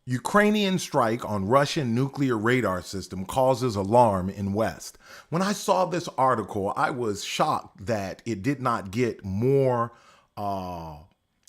Ukrainian strike on Russian nuclear radar system causes alarm in West. When I saw this article, I was shocked that it did not get more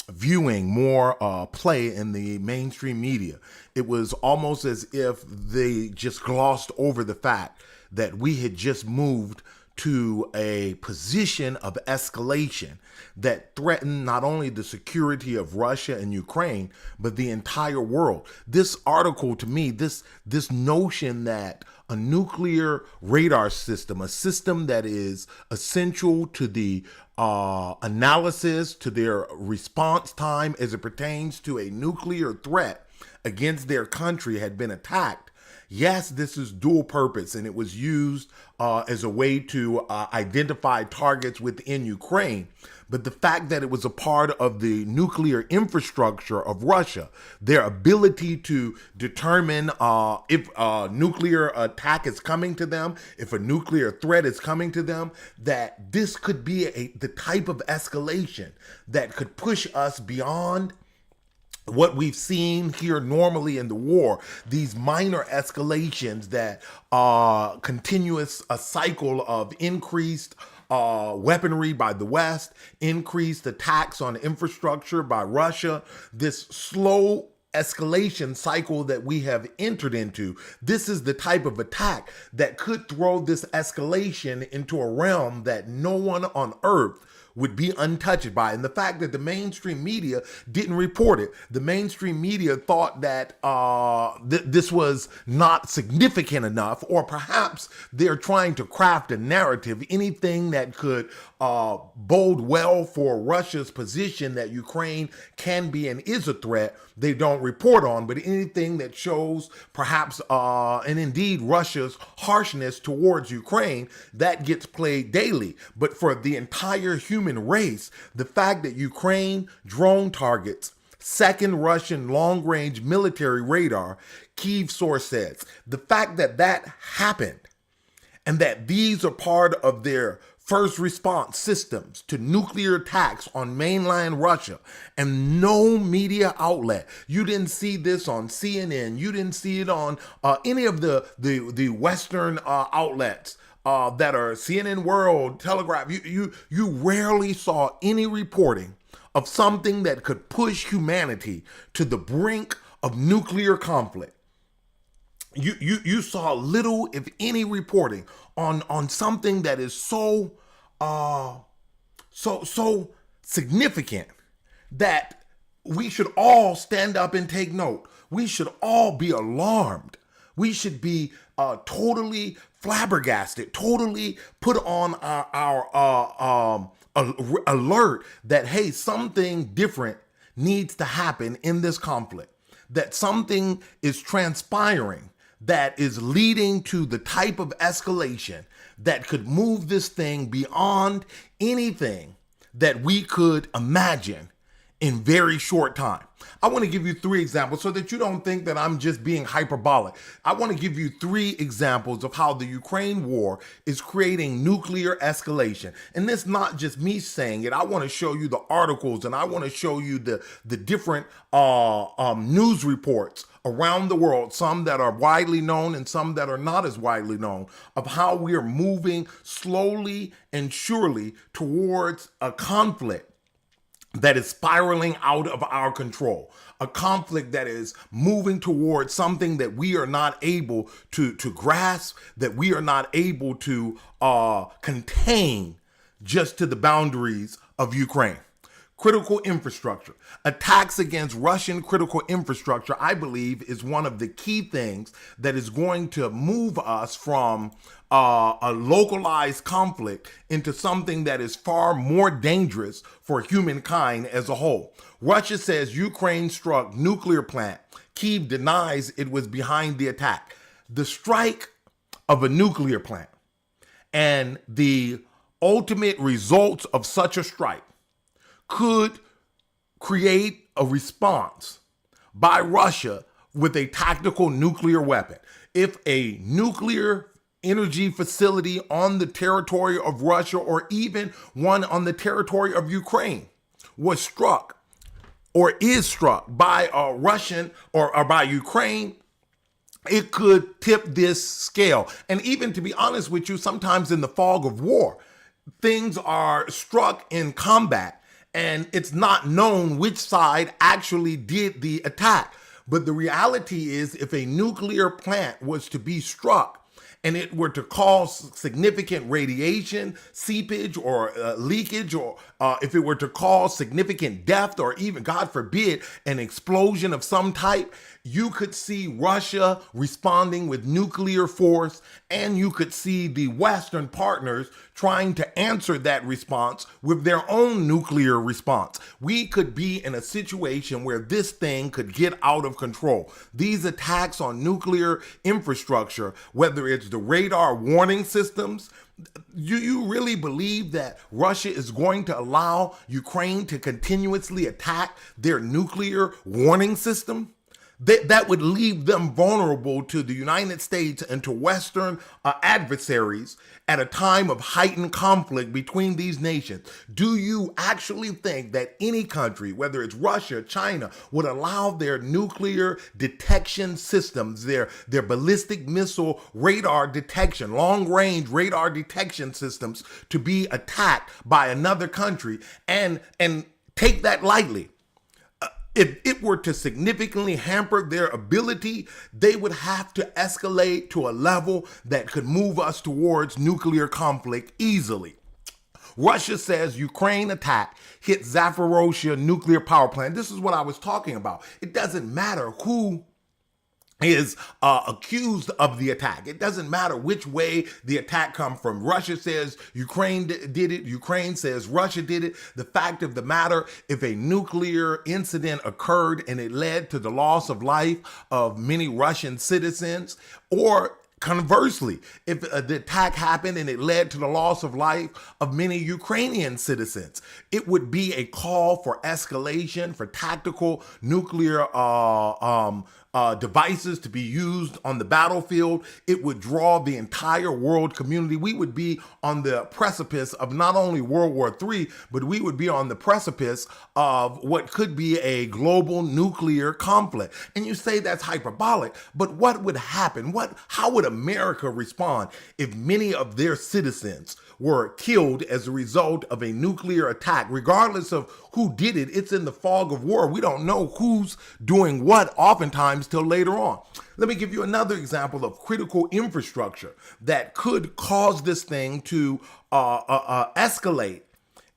viewing, more play in the mainstream media. It was almost as if they just glossed over the fact that we had just moved to a position of escalation that threatened not only the security of Russia and Ukraine, but the entire world. This article, to me, this notion that a nuclear radar system, a system that is essential to the analysis, to their response time as it pertains to a nuclear threat against their country, had been attacked. Yes, this is dual purpose, and it was used as a way to identify targets within Ukraine. But the fact that it was a part of the nuclear infrastructure of Russia, their ability to determine if a nuclear attack is coming to them, if a nuclear threat is coming to them, that this could be the type of escalation that could push us beyond what we've seen here normally in the war, these minor escalations that continuous a cycle of increased weaponry by the West, increased attacks on infrastructure by Russia, this slow escalation cycle that we have entered into. This is the type of attack that could throw this escalation into a realm that no one on earth would be untouched by. And the fact that the mainstream media didn't report it, the mainstream media thought that this was not significant enough, or perhaps they're trying to craft a narrative, anything that could bode well for Russia's position that Ukraine can be and is a threat, they don't report on. But anything that shows perhaps, and indeed Russia's harshness towards Ukraine, that gets played daily. But for the entire human race, the fact that Ukraine drone targets second Russian long-range military radar, Kyiv source says, the fact that that happened and that these are part of their first response systems to nuclear attacks on mainland Russia, and no media outlet. You didn't see this on CNN. You didn't see it on any of the Western outlets that are CNN World, Telegraph. You rarely saw any reporting of something that could push humanity to the brink of nuclear conflict. You saw little, if any, reporting on something that is so significant that we should all stand up and take note. We should all be alarmed. We should be totally flabbergasted, totally put on our alert that, hey, something different needs to happen in this conflict, that something is transpiring that is leading to the type of escalation that could move this thing beyond anything that we could imagine in very short time. I want to give you 3 examples so that you don't think that I'm just being hyperbolic. I want to give you 3 examples of how the Ukraine war is creating nuclear escalation. And this not just me saying it. I want to show you the articles, and I want to show you the different news reports around the world, some that are widely known and some that are not as widely known, of how we are moving slowly and surely towards a conflict that is spiraling out of our control, a conflict that is moving towards something that we are not able to grasp, that we are not able to contain just to the boundaries of Ukraine. Critical infrastructure. Attacks against Russian critical infrastructure, I believe, is one of the key things that is going to move us from a localized conflict into something that is far more dangerous for humankind as a whole. Russia says Ukraine struck nuclear plant. Kyiv denies it was behind the attack. The strike of a nuclear plant and the ultimate results of such a strike could create a response by Russia with a tactical nuclear weapon. If a nuclear energy facility on the territory of Russia, or even one on the territory of Ukraine, was struck or is struck by a Russian or by Ukraine, it could tip this scale. And even to be honest with you, sometimes in the fog of war, things are struck in combat and it's not known which side actually did the attack. But the reality is, if a nuclear plant was to be struck and it were to cause significant radiation seepage or leakage, or if it were to cause significant death or even, God forbid, an explosion of some type, you could see Russia responding with nuclear force, and you could see the Western partners trying to answer that response with their own nuclear response. We could be in a situation where this thing could get out of control. These attacks on nuclear infrastructure, whether it's the radar warning systems, do you really believe that Russia is going to allow Ukraine to continuously attack their nuclear warning system? That would leave them vulnerable to the United States and to Western adversaries at a time of heightened conflict between these nations. Do you actually think that any country, whether it's Russia, China, would allow their nuclear detection systems, their ballistic missile radar detection, long-range radar detection systems, to be attacked by another country and take that lightly? If it were to significantly hamper their ability, they would have to escalate to a level that could move us towards nuclear conflict easily. Russia says Ukraine attack hit Zaporozhye nuclear power plant. This is what I was talking about. It doesn't matter who is accused of the attack. It doesn't matter which way the attack come from. Russia says Ukraine did it. Ukraine says Russia did it. The fact of the matter, if a nuclear incident occurred and it led to the loss of life of many Russian citizens, or conversely, if the attack happened and it led to the loss of life of many Ukrainian citizens, it would be a call for escalation, for tactical nuclear devices to be used on the battlefield. It would draw the entire world community. We would be on the precipice of not only World War III, but we would be on the precipice of what could be a global nuclear conflict. And you say that's hyperbolic, but what would happen? How would America respond if many of their citizens were killed as a result of a nuclear attack? Regardless of who did it, it's in the fog of war. We don't know who's doing what oftentimes till later on. Let me give you another example of critical infrastructure that could cause this thing to escalate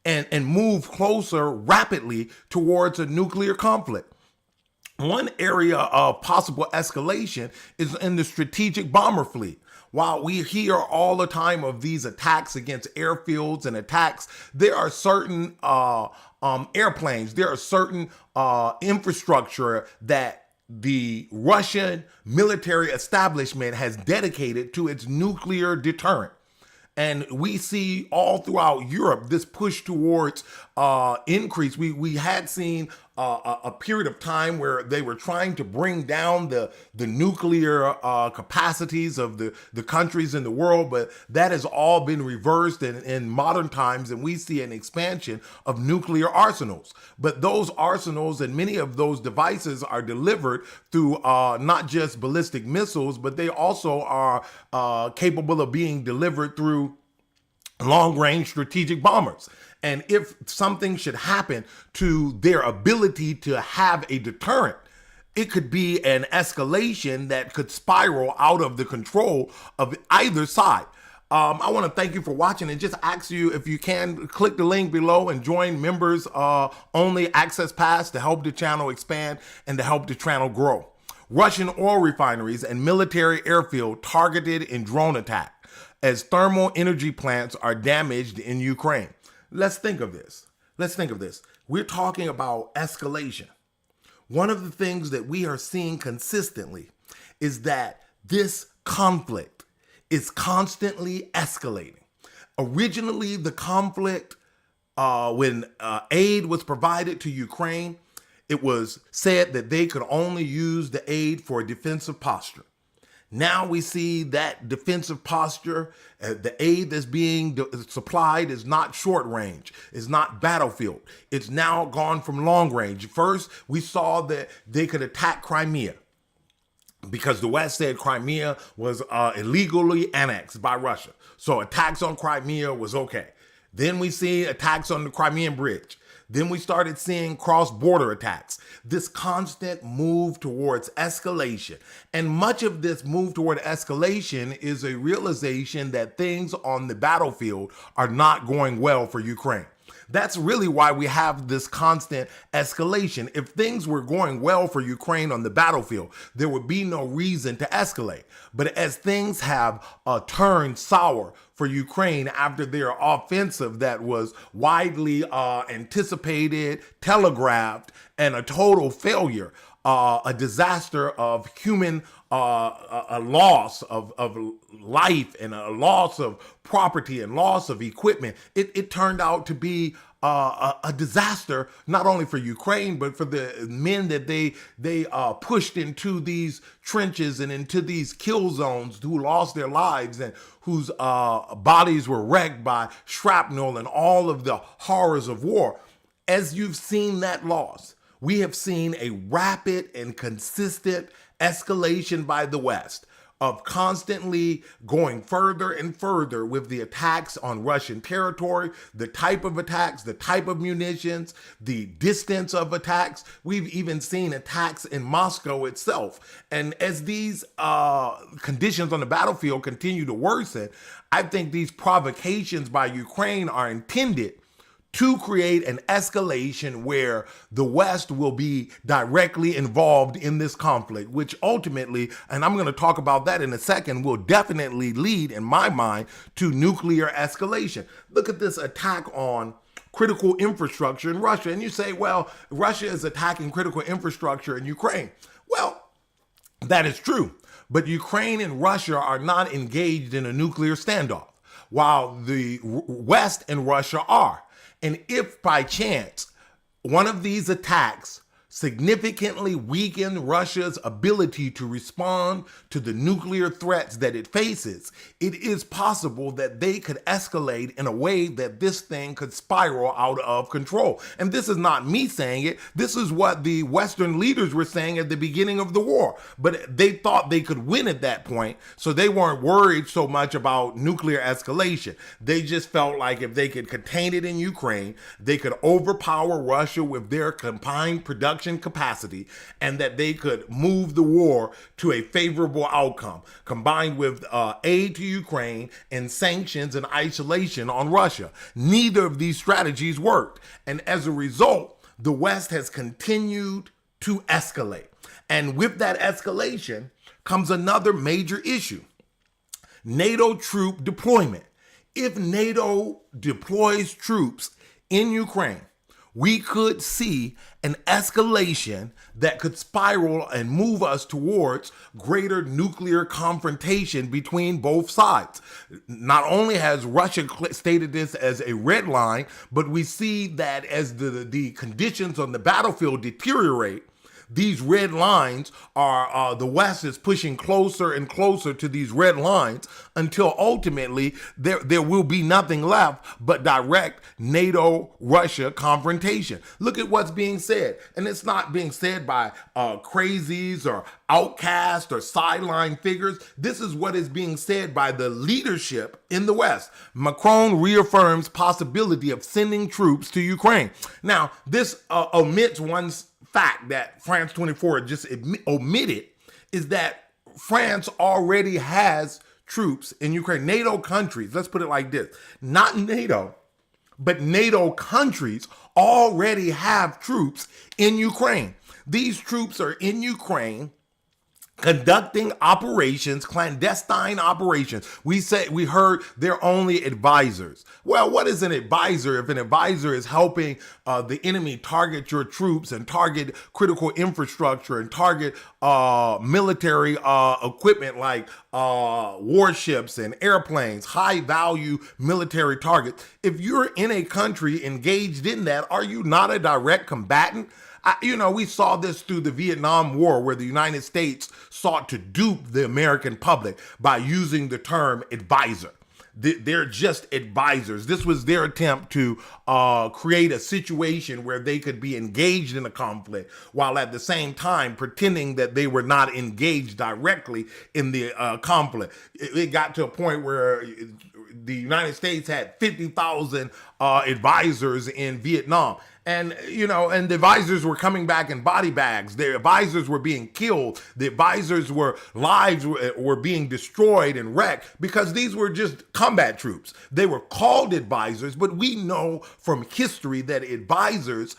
and move closer rapidly towards a nuclear conflict. One area of possible escalation is in the strategic bomber fleet. While we hear all the time of these attacks against airfields and attacks, there are certain airplanes, there are certain infrastructure that the Russian military establishment has dedicated to its nuclear deterrent. And we see all throughout Europe this push towards increase. We had seen a period of time where they were trying to bring down the nuclear capacities of the countries in the world, but that has all been reversed in modern times, and we see an expansion of nuclear arsenals. But those arsenals and many of those devices are delivered through not just ballistic missiles, but they also are capable of being delivered through long-range strategic bombers. And if something should happen to their ability to have a deterrent, it could be an escalation that could spiral out of the control of either side. I want to thank you for watching and just ask you, if you can, click the link below and join members only access pass to help the channel expand and to help the channel grow. Russian oil refineries and military airfield targeted in drone attack as thermal energy plants are damaged in Ukraine. Let's think of this. We're talking about escalation. One of the things that we are seeing consistently is that this conflict is constantly escalating. Originally, the conflict, when aid was provided to Ukraine, it was said that they could only use the aid for a defensive posture. Now we see that defensive posture, the aid that's being supplied is not short range, is not battlefield. It's now gone from long range. First, we saw that they could attack Crimea because the West said Crimea was illegally annexed by Russia. So attacks on Crimea was okay. Then we see attacks on the Crimean Bridge. Then we started seeing cross-border attacks, this constant move towards escalation. And much of this move toward escalation is a realization that things on the battlefield are not going well for Ukraine. That's really why we have this constant escalation. If things were going well for Ukraine on the battlefield, there would be no reason to escalate. But as things have turned sour for Ukraine after their offensive that was widely anticipated, telegraphed, and a total failure, a disaster of human, a loss of life and a loss of property and loss of equipment, it turned out to be a disaster, not only for Ukraine, but for the men that they pushed into these trenches and into these kill zones, who lost their lives and whose bodies were wrecked by shrapnel and all of the horrors of war. As you've seen that loss, we have seen a rapid and consistent escalation by the West of constantly going further and further with the attacks on Russian territory, the type of attacks, the type of munitions, the distance of attacks. We've even seen attacks in Moscow itself. And as these conditions on the battlefield continue to worsen, I think these provocations by Ukraine are intended to create an escalation where the West will be directly involved in this conflict, which ultimately, and I'm going to talk about that in a second, will definitely lead, in my mind, to nuclear escalation. Look at this attack on critical infrastructure in Russia. And you say, well, Russia is attacking critical infrastructure in Ukraine. Well, that is true. But Ukraine and Russia are not engaged in a nuclear standoff, while the West and Russia are. And if by chance one of these attacks significantly weaken Russia's ability to respond to the nuclear threats that it faces, it is possible that they could escalate in a way that this thing could spiral out of control. And this is not me saying it. This is what the Western leaders were saying at the beginning of the war. But they thought they could win at that point, so they weren't worried so much about nuclear escalation. They just felt like if they could contain it in Ukraine, they could overpower Russia with their combined production capacity, and that they could move the war to a favorable outcome, combined with aid to Ukraine and sanctions and isolation on Russia. Neither of these strategies worked. And as a result, the West has continued to escalate. And with that escalation comes another major issue: NATO troop deployment. If NATO deploys troops in Ukraine, we could see an escalation that could spiral and move us towards greater nuclear confrontation between both sides. Not only has Russia stated this as a red line, but we see that as the conditions on the battlefield deteriorate, these red lines are, the West is pushing closer and closer to these red lines until ultimately there will be nothing left but direct NATO-Russia confrontation. Look at what's being said. And it's not being said by crazies or outcasts or sideline figures. This is what is being said by the leadership in the West. Macron reaffirms possibility of sending troops to Ukraine. Now, this omits one's fact that France 24 just omitted, is that France already has troops in Ukraine. NATO countries, let's put it like this, not NATO, but NATO countries already have troops in Ukraine. These troops are in Ukraine conducting operations, clandestine operations. We heard they're only advisors. Well, what is an advisor if an advisor is helping the enemy target your troops and target critical infrastructure and target military equipment like warships and airplanes, high value military targets? If you're in a country engaged in that, are you not a direct combatant? We saw this through the Vietnam War, where the United States sought to dupe the American public by using the term advisor. They're just advisors. This was their attempt to create a situation where they could be engaged in a conflict while at the same time pretending that they were not engaged directly in the conflict. It got to a point where the United States had 50,000 advisors in Vietnam. And the advisors were coming back in body bags. The advisors were being killed. The advisors lives were being destroyed and wrecked because these were just combat troops. They were called advisors, but we know from history that advisors,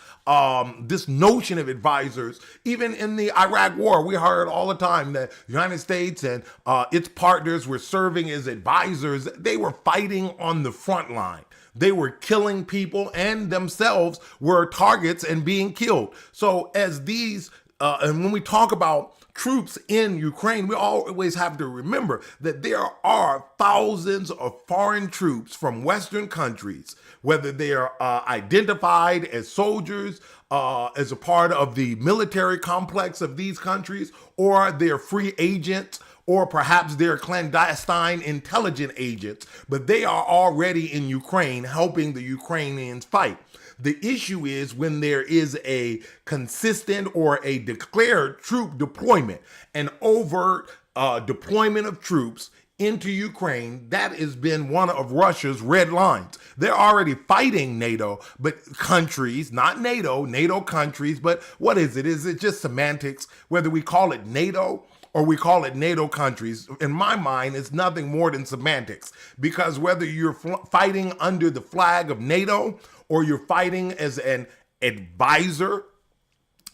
this notion of advisors, even in the Iraq War, we heard all the time that the United States and its partners were serving as advisors. They were fighting on the front line. They were killing people and themselves were targets and being killed. So as these, and when we talk about troops in Ukraine, we always have to remember that there are thousands of foreign troops from Western countries, whether they are identified as soldiers, as a part of the military complex of these countries, or they're free agents, or perhaps they're clandestine intelligence agents, but they are already in Ukraine helping the Ukrainians fight. The issue is when there is a consistent or a declared troop deployment, an overt deployment of troops into Ukraine, that has been one of Russia's red lines. They're already fighting NATO, but countries, not NATO countries, but what is it? Is it just semantics? Whether we call it NATO or we call it NATO countries, in my mind, it's nothing more than semantics. Because whether you're fighting under the flag of NATO or you're fighting as an advisor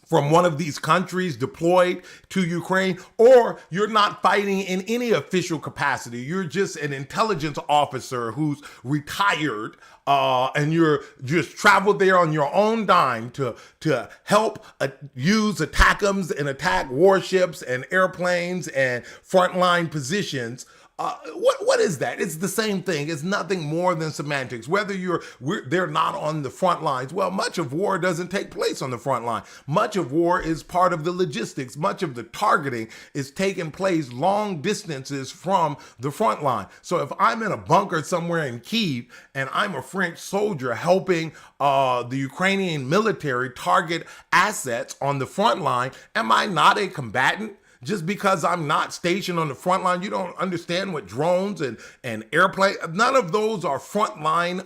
from one of these countries deployed to Ukraine, or you're not fighting in any official capacity. You're just an intelligence officer who's retired, and you're just traveled there on your own dime to help use ATACMS and attack warships and airplanes and frontline positions. What is that? It's the same thing. It's nothing more than semantics. Whether they're not on the front lines. Well, much of war doesn't take place on the front line. Much of war is part of the logistics. Much of the targeting is taking place long distances from the front line. So if I'm in a bunker somewhere in Kyiv and I'm a French soldier helping the Ukrainian military target assets on the front line, am I not a combatant? Just because I'm not stationed on the front line, you don't understand what drones and airplane, none of those are frontline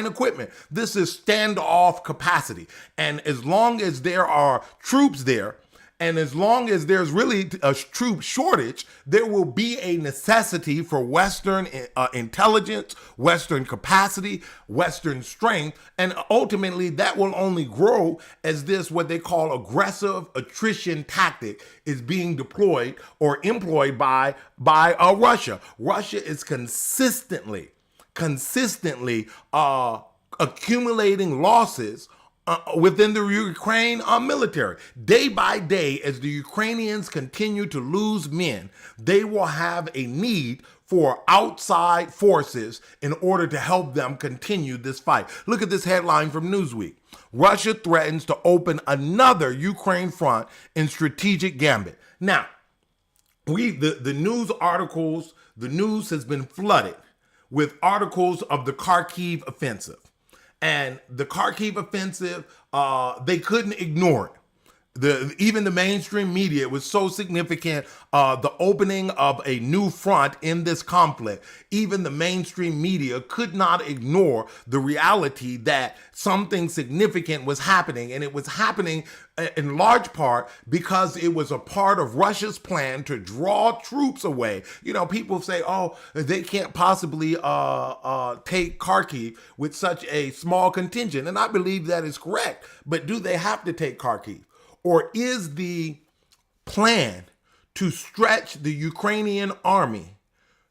equipment. This is standoff capacity. And as long as there are troops there, and as long as there's really a troop shortage, there will be a necessity for Western intelligence, Western capacity, Western strength, and ultimately that will only grow as this, what they call aggressive attrition tactic, is being deployed or employed by Russia. Russia is consistently accumulating losses within the Ukraine military. Day by day, as the Ukrainians continue to lose men, they will have a need for outside forces in order to help them continue this fight. Look at this headline from Newsweek. Russia threatens to open another Ukraine front in strategic gambit. Now, the news articles, the news has been flooded with articles of the Kharkiv offensive. And the Kharkiv offensive, they couldn't ignore it. Even the mainstream media was so significant, the opening of a new front in this conflict. Even the mainstream media could not ignore the reality that something significant was happening. And it was happening in large part because it was a part of Russia's plan to draw troops away. You know, people say, oh, they can't possibly take Kharkiv with such a small contingent. And I believe that is correct. But do they have to take Kharkiv? Or is the plan to stretch the Ukrainian army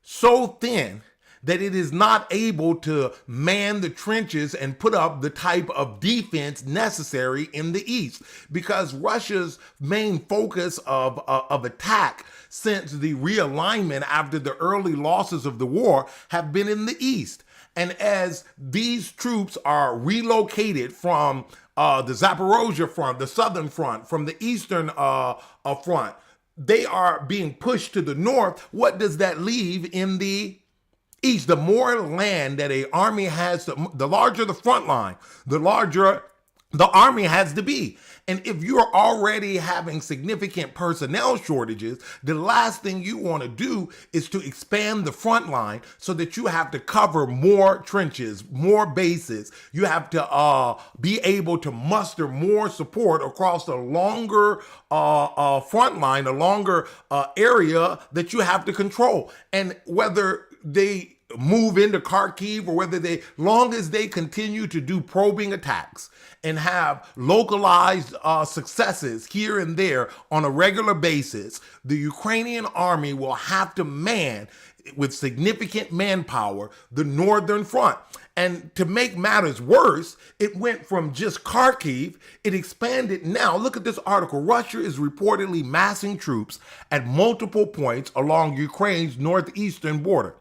so thin that it is not able to man the trenches and put up the type of defense necessary in the East? Because Russia's main focus of attack since the realignment after the early losses of the war have been in the East. And as these troops are relocated from the Zaporozhye front, the southern front, from the eastern front. They are being pushed to the north. What does that leave in the east? The more land that a army has, the larger the front line, the larger the army has to be. And if you're already having significant personnel shortages, the last thing you want to do is to expand the front line so that you have to cover more trenches, more bases. You have to be able to muster more support across a longer front line, a longer area that you have to control. And whether they move into Kharkiv or whether long as they continue to do probing attacks and have localized successes here and there on a regular basis, the Ukrainian army will have to man with significant manpower the northern front. And to make matters worse, it went from just Kharkiv, it expanded. Now, look at this article. Russia is reportedly massing troops at multiple points along Ukraine's northeastern border.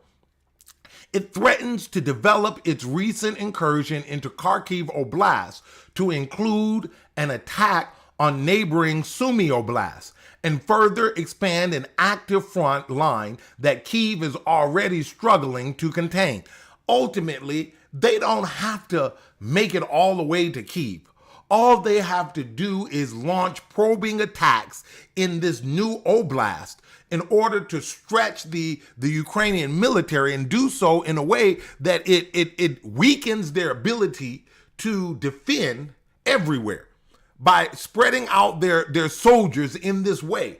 It threatens to develop its recent incursion into Kharkiv Oblast to include an attack on neighboring Sumy Oblast and further expand an active front line that Kyiv is already struggling to contain. Ultimately, they don't have to make it all the way to Kyiv. All they have to do is launch probing attacks in this new oblast in order to stretch the Ukrainian military and do so in a way that it weakens their ability to defend everywhere by spreading out their soldiers in this way.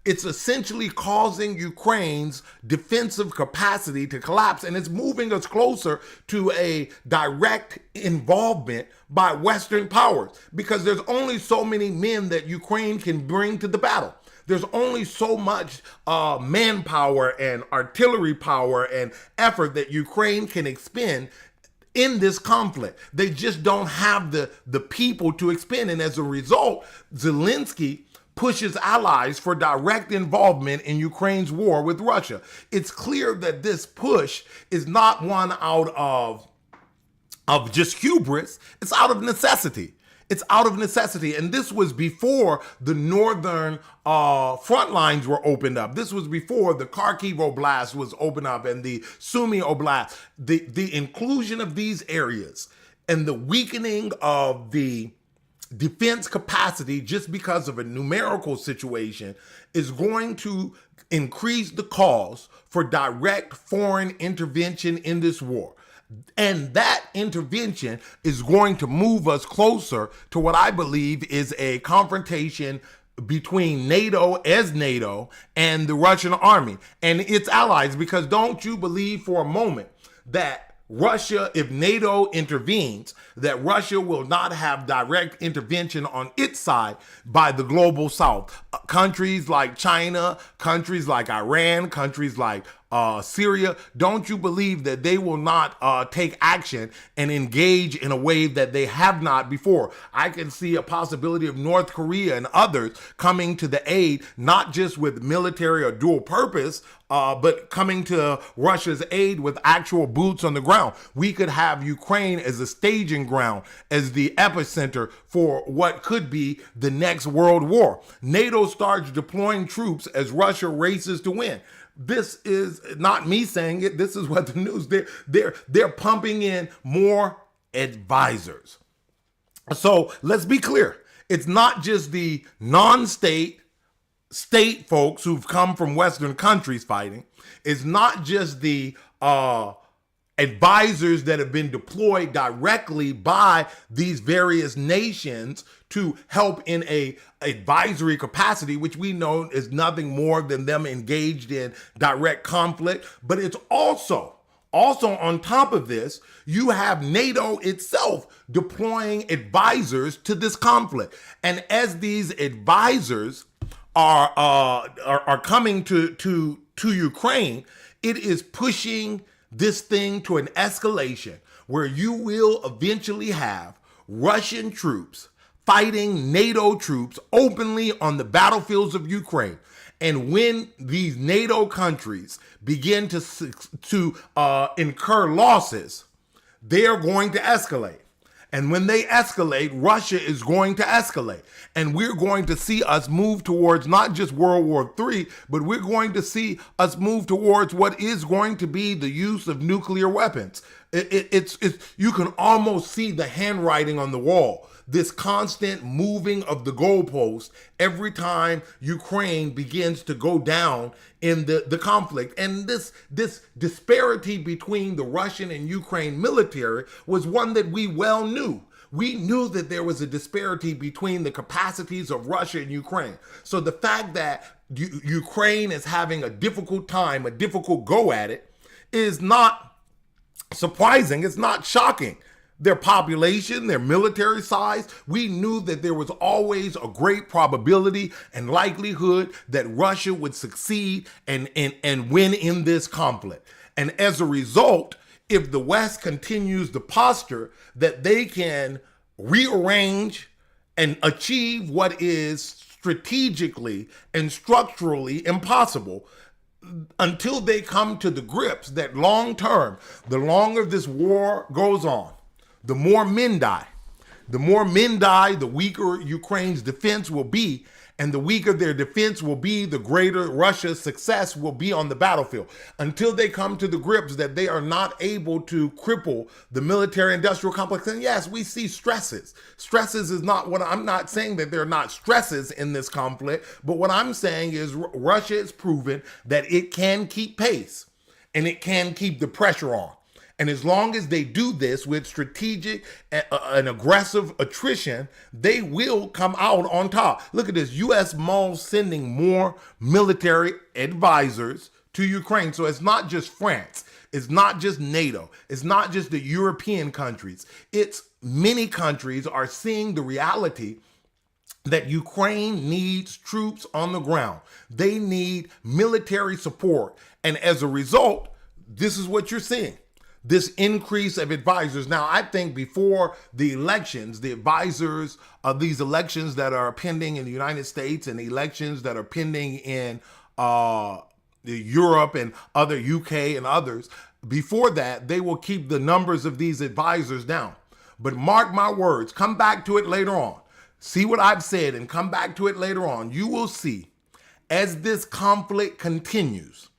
It's essentially causing Ukraine's defensive capacity to collapse, and it's moving us closer to a direct involvement by Western powers because there's only so many men that Ukraine can bring to the battle. There's only so much manpower and artillery power and effort that Ukraine can expend in this conflict. They just don't have the people to expend. And as a result, Zelensky pushes allies for direct involvement in Ukraine's war with Russia. It's clear that this push is not one out of just hubris. It's out of necessity. It's out of necessity. And this was before the northern front lines were opened up. This was before the Kharkiv Oblast was opened up and the Sumy Oblast. The inclusion of these areas and the weakening of the defense capacity just because of a numerical situation is going to increase the calls for direct foreign intervention in this war. And that intervention is going to move us closer to what I believe is a confrontation between NATO and the Russian army and its allies. Because don't you believe for a moment that Russia, if NATO intervenes, that Russia will not have direct intervention on its side by the global south. Countries like China, countries like Iran, countries like Syria, don't you believe that they will not take action and engage in a way that they have not before? I can see a possibility of North Korea and others coming to the aid, not just with military or dual purpose, but coming to Russia's aid with actual boots on the ground. We could have Ukraine as a staging ground, as the epicenter for what could be the next world war. NATO starts deploying troops as Russia races to win. This is not me saying it. This is what the news, they're pumping in more advisors. So let's be clear. It's not just the state folks who've come from Western countries fighting. It's not just the advisors that have been deployed directly by these various nations to help in a advisory capacity, which we know is nothing more than them engaged in direct conflict. But it's also on top of this, you have NATO itself deploying advisors to this conflict. And as these advisors are coming to Ukraine, it is pushing this thing to an escalation where you will eventually have Russian troops fighting NATO troops openly on the battlefields of Ukraine. And when these NATO countries begin to incur losses, they are going to escalate. And when they escalate, Russia is going to escalate. And we're going to see us move towards not just World War III, but we're going to see us move towards what is going to be the use of nuclear weapons. It's you can almost see the handwriting on the wall. This constant moving of the goalpost every time Ukraine begins to go down in the conflict. And this disparity between the Russian and Ukraine military was one that we well knew. We knew that there was a disparity between the capacities of Russia and Ukraine. So the fact that Ukraine is having a difficult time, a difficult go at it, is not surprising. It's not shocking. Their population, their military size, we knew that there was always a great probability and likelihood that Russia would succeed and win in this conflict. And as a result, if the West continues the posture that they can rearrange and achieve what is strategically and structurally impossible, until they come to the grips that long term, the longer this war goes on, the more men die. The more men die, the weaker Ukraine's defense will be. And the weaker their defense will be, the greater Russia's success will be on the battlefield. Until they come to the grips that they are not able to cripple the military-industrial complex. And yes, we see stresses. Stresses is not what I'm not saying that there are not stresses in this conflict. But what I'm saying is Russia has proven that it can keep pace and it can keep the pressure on. And as long as they do this with strategic and aggressive attrition, they will come out on top. Look at this, U.S. MOL sending more military advisors to Ukraine. So it's not just France. It's not just NATO. It's not just the European countries. It's many countries are seeing the reality that Ukraine needs troops on the ground. They need military support. And as a result, this is what you're seeing. This increase of advisors. Now, I think before the elections, the advisors of these elections that are pending in the United States and the elections that are pending in Europe and other UK and others, before that, they will keep the numbers of these advisors down. But mark my words, come back to it later on. See what I've said and come back to it later on. You will see as this conflict continues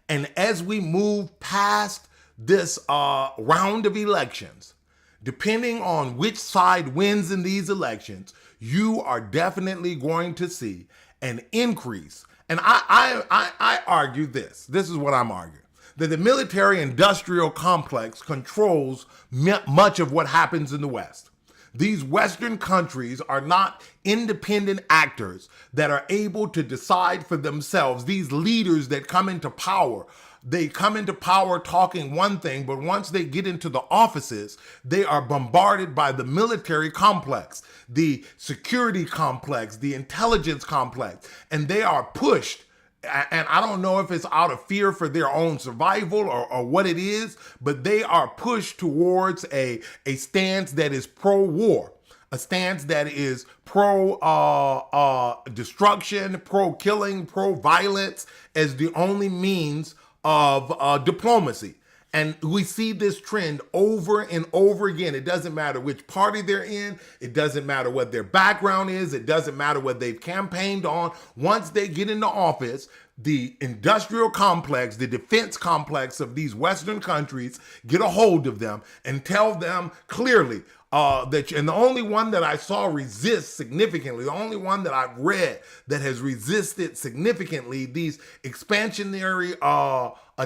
and as we move past this round of elections, depending on which side wins in these elections, you are definitely going to see an increase. And I argue this. This is what I'm arguing. That the military-industrial complex controls much of what happens in the West. These Western countries are not independent actors that are able to decide for themselves. These leaders that come into power, they come into power talking one thing, but once they get into the offices, they are bombarded by the military complex, the security complex, the intelligence complex, and they are pushed. And I don't know if it's out of fear for their own survival or what it is, but they are pushed towards a stance that is pro-war, a stance that is pro-destruction, pro-killing, pro-violence as the only means of diplomacy. And we see this trend over and over again. It doesn't matter which party they're in. It doesn't matter what their background is. It doesn't matter what they've campaigned on. Once they get into office, the industrial complex, the defense complex of these Western countries get a hold of them and tell them clearly and the only one that I saw resist significantly, the only one that I've read that has resisted significantly these expansionary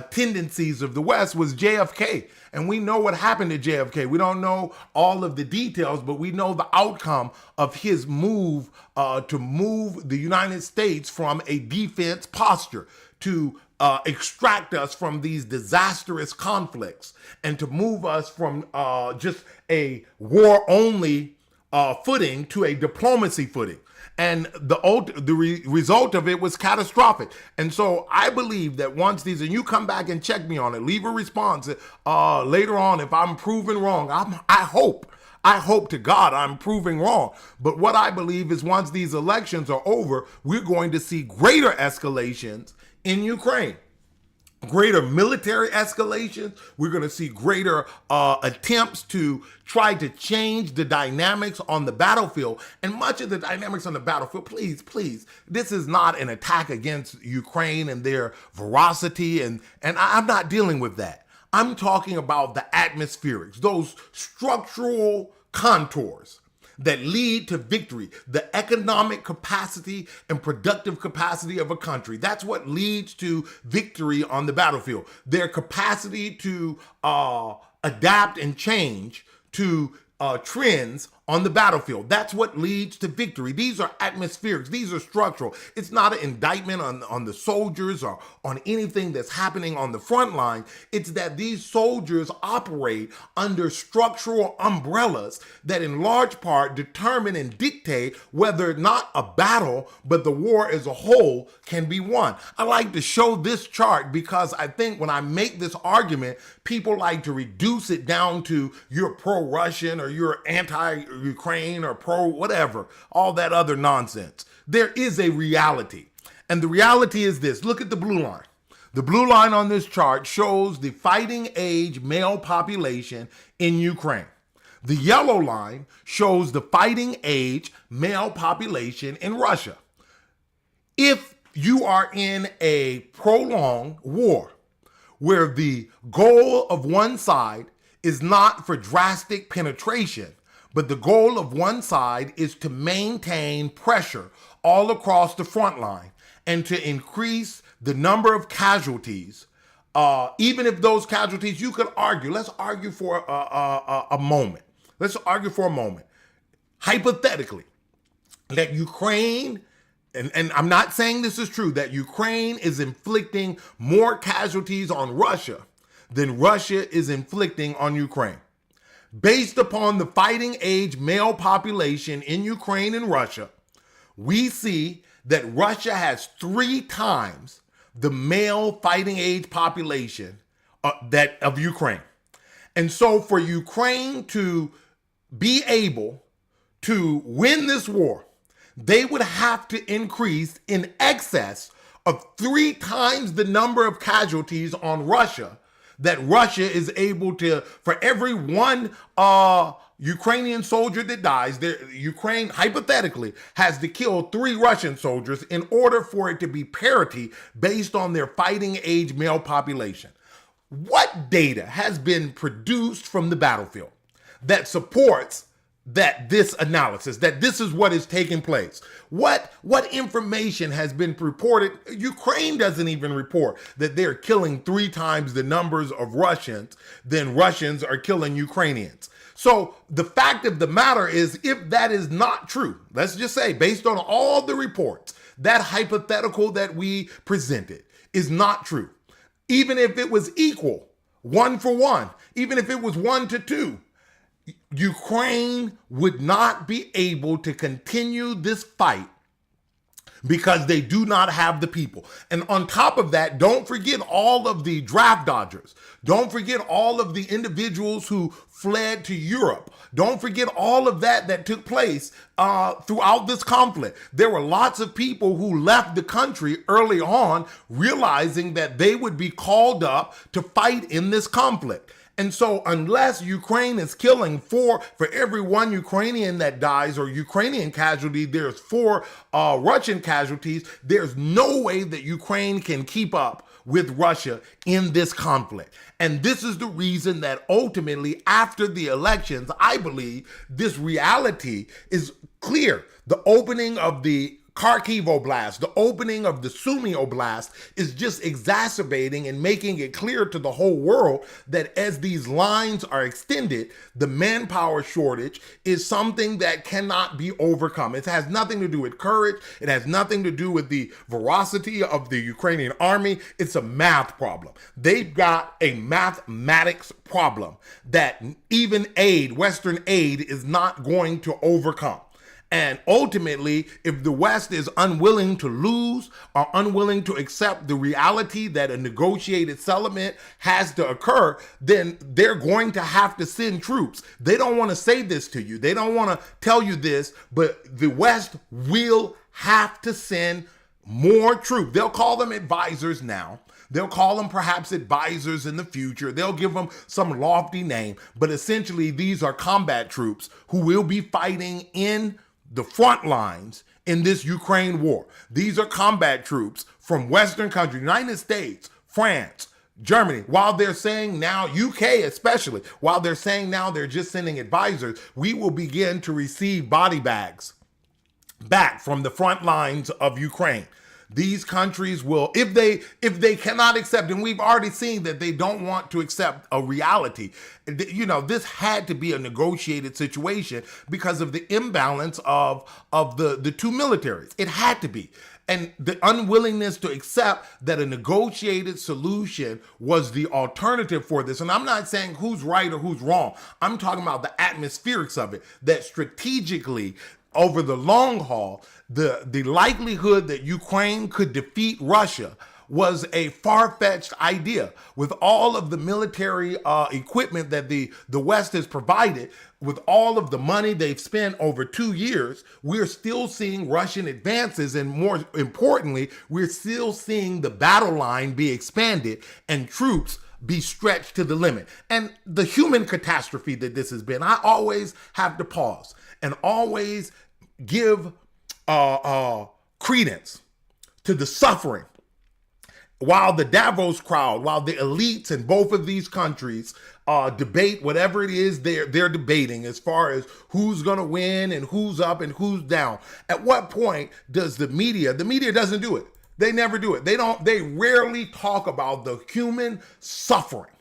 tendencies of the West was JFK. And we know what happened to JFK. We don't know all of the details, but we know the outcome of his move to move the United States from a defense posture to extract us from these disastrous conflicts and to move us from just a war-only footing to a diplomacy footing. And the result of it was catastrophic. And so I believe that once these, and you come back and check me on it, leave a response later on if I'm proven wrong. I hope to God I'm proving wrong. But what I believe is once these elections are over, we're going to see greater escalations in Ukraine. greater military escalations. We're going to see greater attempts to try to change the dynamics on the battlefield. And much of the dynamics on the battlefield, please, this is not an attack against Ukraine and their veracity. And I'm not dealing with that. I'm talking about the atmospherics, those structural contours that lead to victory, the economic capacity and productive capacity of a country. That's what leads to victory on the battlefield. Their capacity to adapt and change to trends on the battlefield. That's what leads to victory. These are atmospherics. These are structural. It's not an indictment on the soldiers or on anything that's happening on the front line. It's that these soldiers operate under structural umbrellas that in large part determine and dictate whether not a battle, but the war as a whole can be won. I like to show this chart because I think when I make this argument, people like to reduce it down to you're pro-Russian or you're anti-Ukraine or pro-whatever, all that other nonsense. There is a reality. And the reality is this. Look at the blue line. The blue line on this chart shows the fighting age male population in Ukraine. The yellow line shows the fighting age male population in Russia. If you are in a prolonged war where the goal of one side is not for drastic penetration, but the goal of one side is to maintain pressure all across the front line and to increase the number of casualties, even if those casualties, you could argue, let's argue for a moment. Let's argue for a moment. Hypothetically, that Ukraine, and I'm not saying this is true, that Ukraine is inflicting more casualties on Russia than Russia is inflicting on Ukraine. Based upon the fighting age male population in Ukraine and Russia, we see that Russia has 3 times the male fighting age population that of Ukraine. And so for Ukraine to be able to win this war, they would have to increase in excess of 3 times the number of casualties on Russia that Russia is able to, for every one Ukrainian soldier that dies, Ukraine hypothetically has to kill 3 Russian soldiers in order for it to be parity based on their fighting age male population. What data has been produced from the battlefield that supports that this analysis, that this is what is taking place? What information has been reported? Ukraine doesn't even report that they're killing 3 times the numbers of Russians than Russians are killing Ukrainians. So the fact of the matter is, if that is not true, let's just say based on all the reports, that hypothetical that we presented is not true. Even if it was equal, 1 for 1, even if it was 1 to 2, Ukraine would not be able to continue this fight because they do not have the people. And on top of that, don't forget all of the draft dodgers. Don't forget all of the individuals who fled to Europe. Don't forget all of that took place throughout this conflict. There were lots of people who left the country early on, realizing that they would be called up to fight in this conflict. And so unless Ukraine is killing 4 for every 1 Ukrainian that dies or Ukrainian casualty, there's 4 Russian casualties, there's no way that Ukraine can keep up with Russia in this conflict. And this is the reason that ultimately after the elections, I believe this reality is clear. The opening of the Kharkiv Oblast, the opening of the Sumy Oblast is just exacerbating and making it clear to the whole world that as these lines are extended, the manpower shortage is something that cannot be overcome. It has nothing to do with courage. It has nothing to do with the veracity of the Ukrainian army. It's a math problem. They've got a mathematics problem that even Western aid is not going to overcome. And ultimately, if the West is unwilling to lose or unwilling to accept the reality that a negotiated settlement has to occur, then they're going to have to send troops. They don't want to say this to you. They don't want to tell you this, but the West will have to send more troops. They'll call them advisors now. They'll call them perhaps advisors in the future. They'll give them some lofty name, but essentially these are combat troops who will be fighting in the front lines in this Ukraine war. These are combat troops from Western countries, United States, France, Germany. While they're saying now, UK especially, while they're saying now they're just sending advisors, we will begin to receive body bags back from the front lines of Ukraine. These countries will, if they cannot accept, and we've already seen that they don't want to accept a reality. You know, this had to be a negotiated situation because of the imbalance of the two militaries. It had to be. And the unwillingness to accept that a negotiated solution was the alternative for this. And I'm not saying who's right or who's wrong. I'm talking about the atmospherics of it, that strategically, over the long haul, the likelihood that Ukraine could defeat Russia was a far-fetched idea. With all of the military equipment that the West has provided, with all of the money they've spent over 2 years, we're still seeing Russian advances, and more importantly, we're still seeing the battle line be expanded and troops be stretched to the limit. And the human catastrophe that this has been, I always have to pause and always give credence to the suffering. While the Davos crowd, while the elites in both of these countries debate whatever it is they're debating as far as who's going to win and who's up and who's down, at what point does the media doesn't do it. They never do it. They rarely talk about the human suffering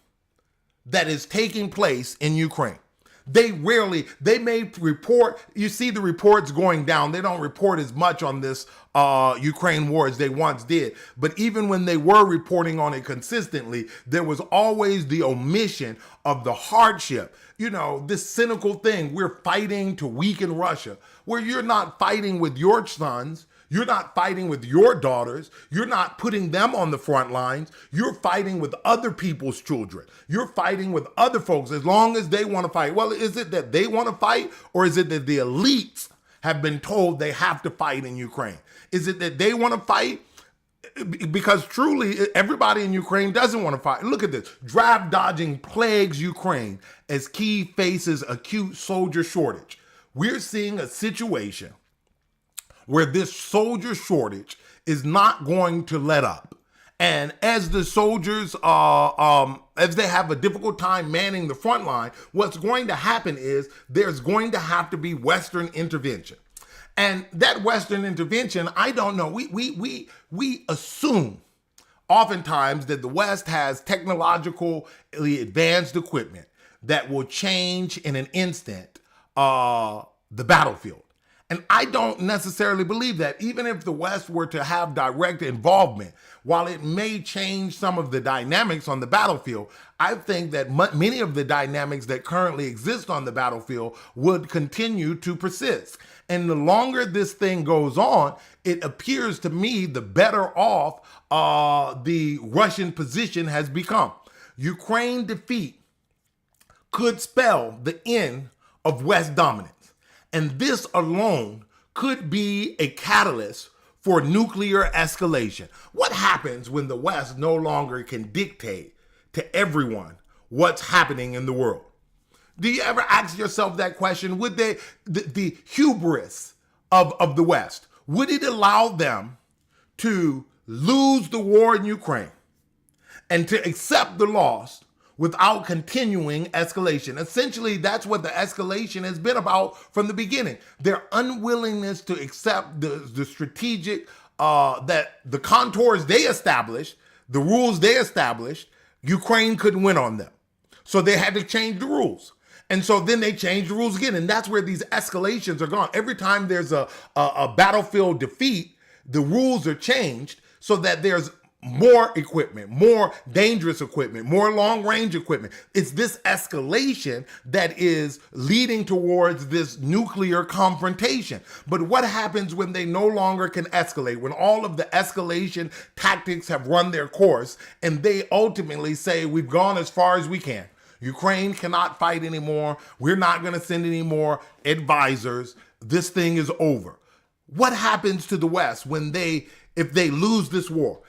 that is taking place in Ukraine. They may report, you see the reports going down. They don't report as much on this Ukraine war as they once did. But even when they were reporting on it consistently, there was always the omission of the hardship. You know, this cynical thing, we're fighting to weaken Russia, where you're not fighting with your sons. You're not fighting with your daughters. You're not putting them on the front lines. You're fighting with other people's children. You're fighting with other folks as long as they want to fight. Well, is it that they want to fight, or is it that the elites have been told they have to fight in Ukraine? Is it that they want to fight? Because truly, everybody in Ukraine doesn't want to fight. Look at this. Draft dodging plagues Ukraine as Kyiv faces acute soldier shortage. We're seeing a situation where this soldier shortage is not going to let up. And as the soldiers, as they have a difficult time manning the front line, what's going to happen is there's going to have to be Western intervention. And that Western intervention, I don't know, we assume oftentimes that the West has technologically advanced equipment that will change in an instant the battlefield. And I don't necessarily believe that. Even if the West were to have direct involvement, while it may change some of the dynamics on the battlefield, I think that many of the dynamics that currently exist on the battlefield would continue to persist. And the longer this thing goes on, it appears to me the better off the Russian position has become. Ukraine defeat could spell the end of West dominance. And this alone could be a catalyst for nuclear escalation. What happens when the West no longer can dictate to everyone what's happening in the world? Do you ever ask yourself that question? Would the hubris of the West, would it allow them to lose the war in Ukraine and to accept the loss without continuing escalation? Essentially, that's what the escalation has been about from the beginning. Their unwillingness to accept the strategic, that the contours they established, the rules they established, Ukraine couldn't win on them. So they had to change the rules. And so then they changed the rules again. And that's where these escalations are gone. Every time there's a battlefield defeat, the rules are changed so that there's more equipment, more dangerous equipment, more long-range equipment. It's this escalation that is leading towards this nuclear confrontation. But what happens when they no longer can escalate, when all of the escalation tactics have run their course and they ultimately say, we've gone as far as we can. Ukraine cannot fight anymore. We're not going to send any more advisors. This thing is over. what happens to the West if they lose this war?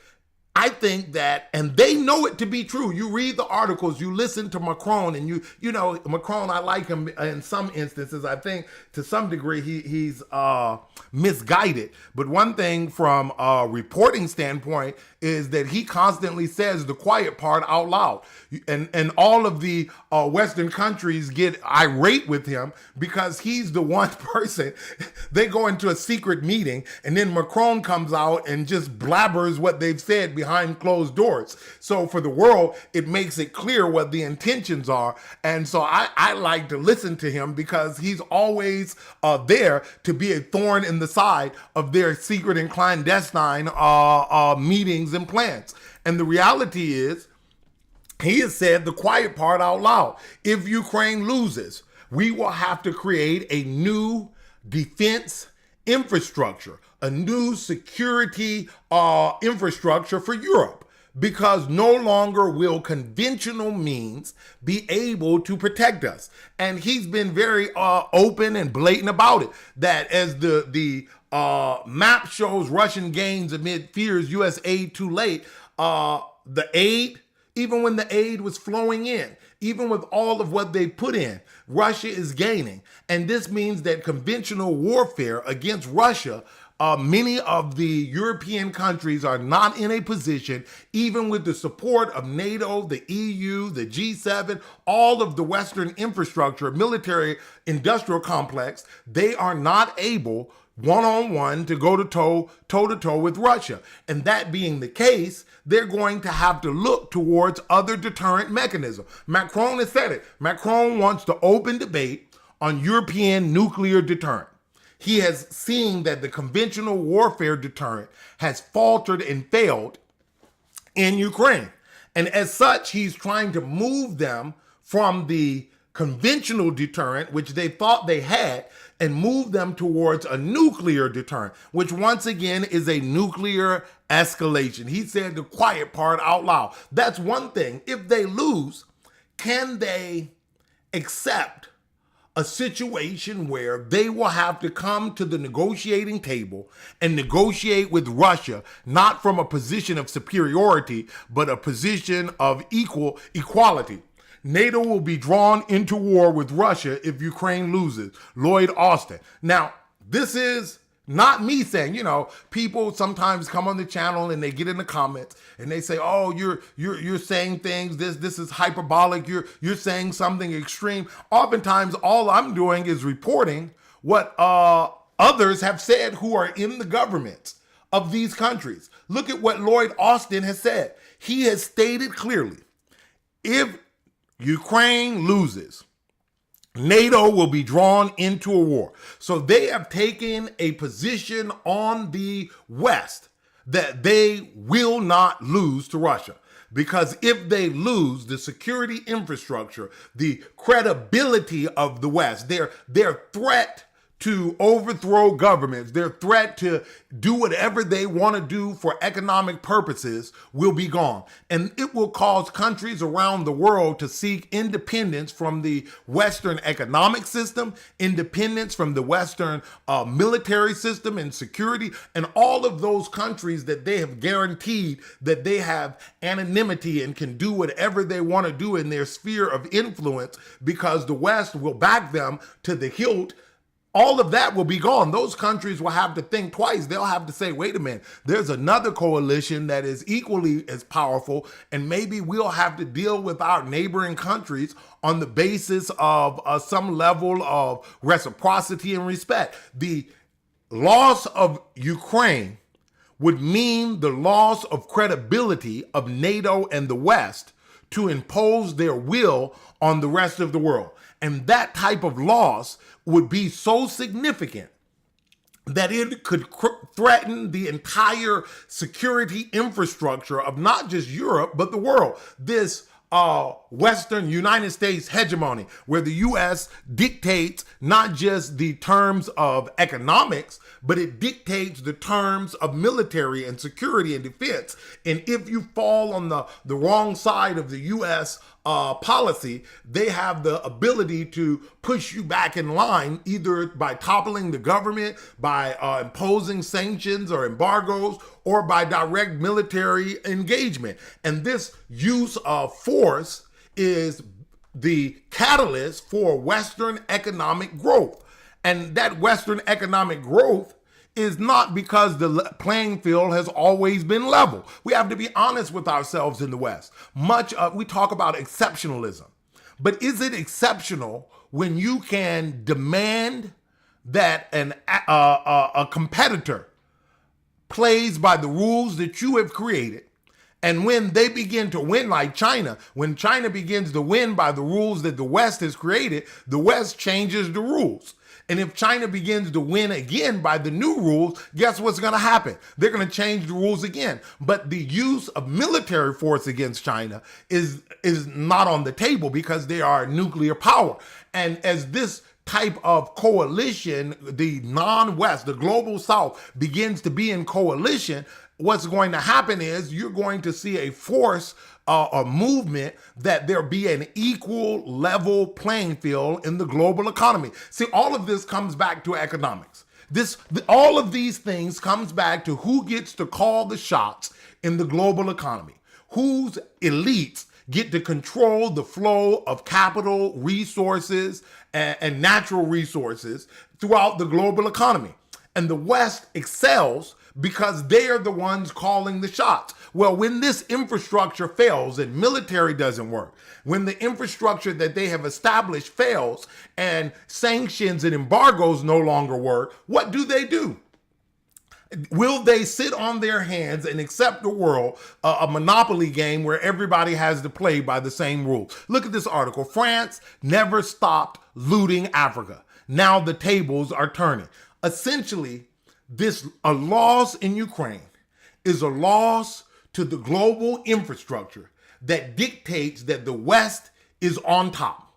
I think that, and they know it to be true. You read the articles, you listen to Macron, and you know, Macron, I like him in some instances. I think to some degree he's misguided. But one thing from a reporting standpoint is that he constantly says the quiet part out loud. And all of the Western countries get irate with him because he's the one person. They go into a secret meeting and then Macron comes out and just blabbers what they've said behind closed doors. So for the world, it makes it clear what the intentions are. And so I like to listen to him because he's always there to be a thorn in the side of their secret and clandestine meetings and plans. And the reality is, he has said the quiet part out loud. If Ukraine loses, we will have to create a new defense infrastructure, a new security infrastructure for Europe, because no longer will conventional means be able to protect us. And he's been very open and blatant about it, that as the map shows Russian gains amid fears U.S. aid too late, the aid, even when the aid was flowing in, even with all of what they put in, Russia is gaining. And this means that conventional warfare against Russia, many of the European countries are not in a position, even with the support of NATO, the EU, the G7, all of the Western infrastructure, military industrial complex, they are not able one-on-one to go toe-to-toe with Russia. And that being the case, they're going to have to look towards other deterrent mechanisms. Macron has said it. Macron wants to open debate on European nuclear deterrent. He has seen that the conventional warfare deterrent has faltered and failed in Ukraine. And as such, he's trying to move them from the conventional deterrent, which they thought they had, and move them towards a nuclear deterrent, which once again is a nuclear escalation. He said the quiet part out loud. That's one thing. If they lose, can they accept a situation where they will have to come to the negotiating table and negotiate with Russia, not from a position of superiority, but a position of equality? NATO will be drawn into war with Russia if Ukraine loses. Lloyd Austin. Now, this is not me saying, you know, people sometimes come on the channel and they get in the comments and they say, oh, you're saying things, this is hyperbolic, you're saying something extreme. Oftentimes, all I'm doing is reporting what others have said who are in the governments of these countries. Look at what Lloyd Austin has said. He has stated clearly, if Ukraine loses, NATO will be drawn into a war. So they have taken a position on the West that they will not lose to Russia. Because if they lose, the security infrastructure, the credibility of the West, their threat to overthrow governments, their threat to do whatever they want to do for economic purposes will be gone. And it will cause countries around the world to seek independence from the Western economic system, independence from the Western military system and security, and all of those countries that they have guaranteed that they have anonymity and can do whatever they want to do in their sphere of influence because the West will back them to the hilt. All of that will be gone. Those countries will have to think twice. They'll have to say, wait a minute, there's another coalition that is equally as powerful, and maybe we'll have to deal with our neighboring countries on the basis of some level of reciprocity and respect. The loss of Ukraine would mean the loss of credibility of NATO and the West to impose their will on the rest of the world. And that type of loss would be so significant that it could threaten the entire security infrastructure of not just Europe, but the world. This Western United States hegemony, where the U.S. dictates not just the terms of economics, but it dictates the terms of military and security and defense. And if you fall on the wrong side of the U.S. policy, they have the ability to push you back in line, either by toppling the government, by imposing sanctions or embargoes, or by direct military engagement. And this use of force is the catalyst for Western economic growth. And that Western economic growth is not because the playing field has always been level. We have to be honest with ourselves in the West. We talk about exceptionalism, but is it exceptional when you can demand that a competitor plays by the rules that you have created? And when they begin to win, like China, when China begins to win by the rules that the West has created, the West changes the rules. And if China begins to win again by the new rules, guess what's going to happen? They're going to change the rules again. But the use of military force against China is not on the table because they are a nuclear power. And as this type of coalition, the non-West, the global South, begins to be in coalition, what's going to happen is you're going to see a force, a movement, that there be an equal level playing field in the global economy. See, all of this comes back to economics. All of these things comes back to who gets to call the shots in the global economy, whose elites get to control the flow of capital, resources, and natural resources throughout the global economy. And the West excels because they are the ones calling the shots. Well, when this infrastructure fails and military doesn't work, when the infrastructure that they have established fails and sanctions and embargoes no longer work, what do? Will they sit on their hands and accept the world, a monopoly game where everybody has to play by the same rules? Look at this article. France never stopped looting Africa. Now the tables are turning. Essentially, a loss in Ukraine is a loss to the global infrastructure that dictates that the West is on top.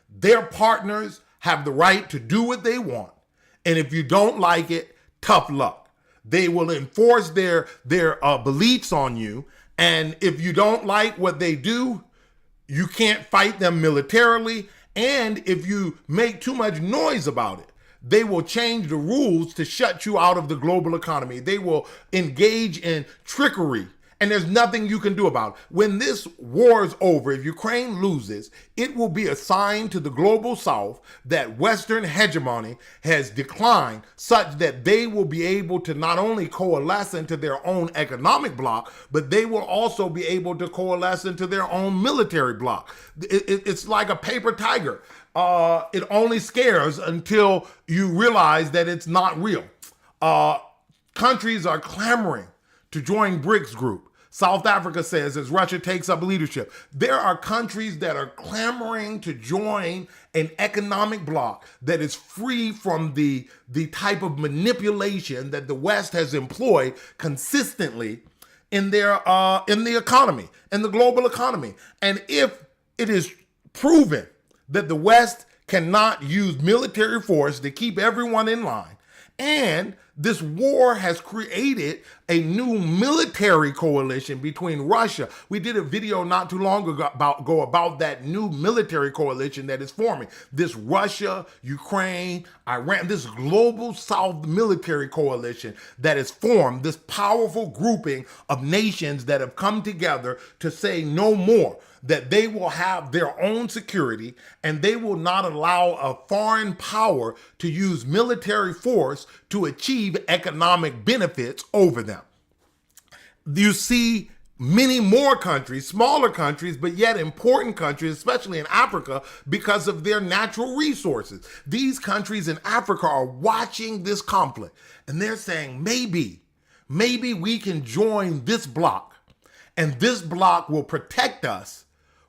Their partners have the right to do what they want. And if you don't like it, tough luck. They will enforce their beliefs on you. And if you don't like what they do, you can't fight them militarily. And if you make too much noise about it, they will change the rules to shut you out of the global economy. They will engage in trickery, and there's nothing you can do about it. When this war is over, if Ukraine loses, it will be a sign to the global South that Western hegemony has declined, such that they will be able to not only coalesce into their own economic bloc, but they will also be able to coalesce into their own military bloc. It's like a paper tiger. It only scares until you realize that it's not real. Countries are clamoring to join BRICS group. South Africa says as Russia takes up leadership. There are countries that are clamoring to join an economic bloc that is free from the type of manipulation that the West has employed consistently in the economy, in the global economy. And if it is proven that the West cannot use military force to keep everyone in line, and this war has created a new military coalition between Russia. We did a video not too long ago about that new military coalition that is forming. This Russia, Ukraine, Iran, this global South military coalition that is formed, this powerful grouping of nations that have come together to say no more, that they will have their own security and they will not allow a foreign power to use military force to achieve economic benefits over them. You see many more countries, smaller countries, but yet important countries, especially in Africa, because of their natural resources. These countries in Africa are watching this conflict and they're saying, maybe we can join this bloc and this bloc will protect us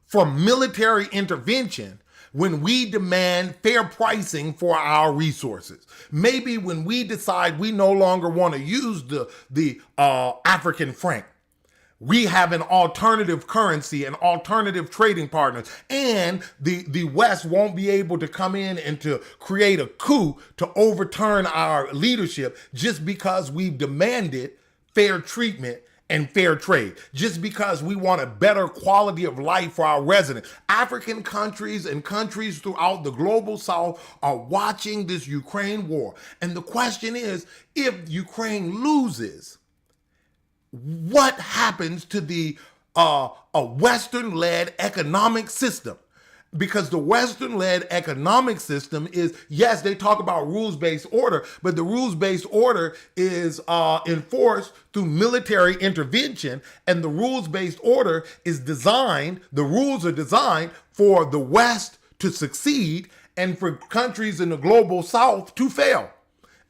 from military intervention when we demand fair pricing for our resources. Maybe when we decide we no longer want to use the African franc, we have an alternative currency and alternative trading partners, and the West won't be able to come in and to create a coup to overturn our leadership just because we've demanded fair treatment and fair trade, just because we want a better quality of life for our residents. African countries and countries throughout the global south are watching this Ukraine war. And the question is, if Ukraine loses, what happens to the a Western-led economic system? Because the Western-led economic system is, yes, they talk about rules-based order, but the rules-based order is enforced through military intervention, and the rules-based order is designed, the rules are designed for the West to succeed and for countries in the global south to fail.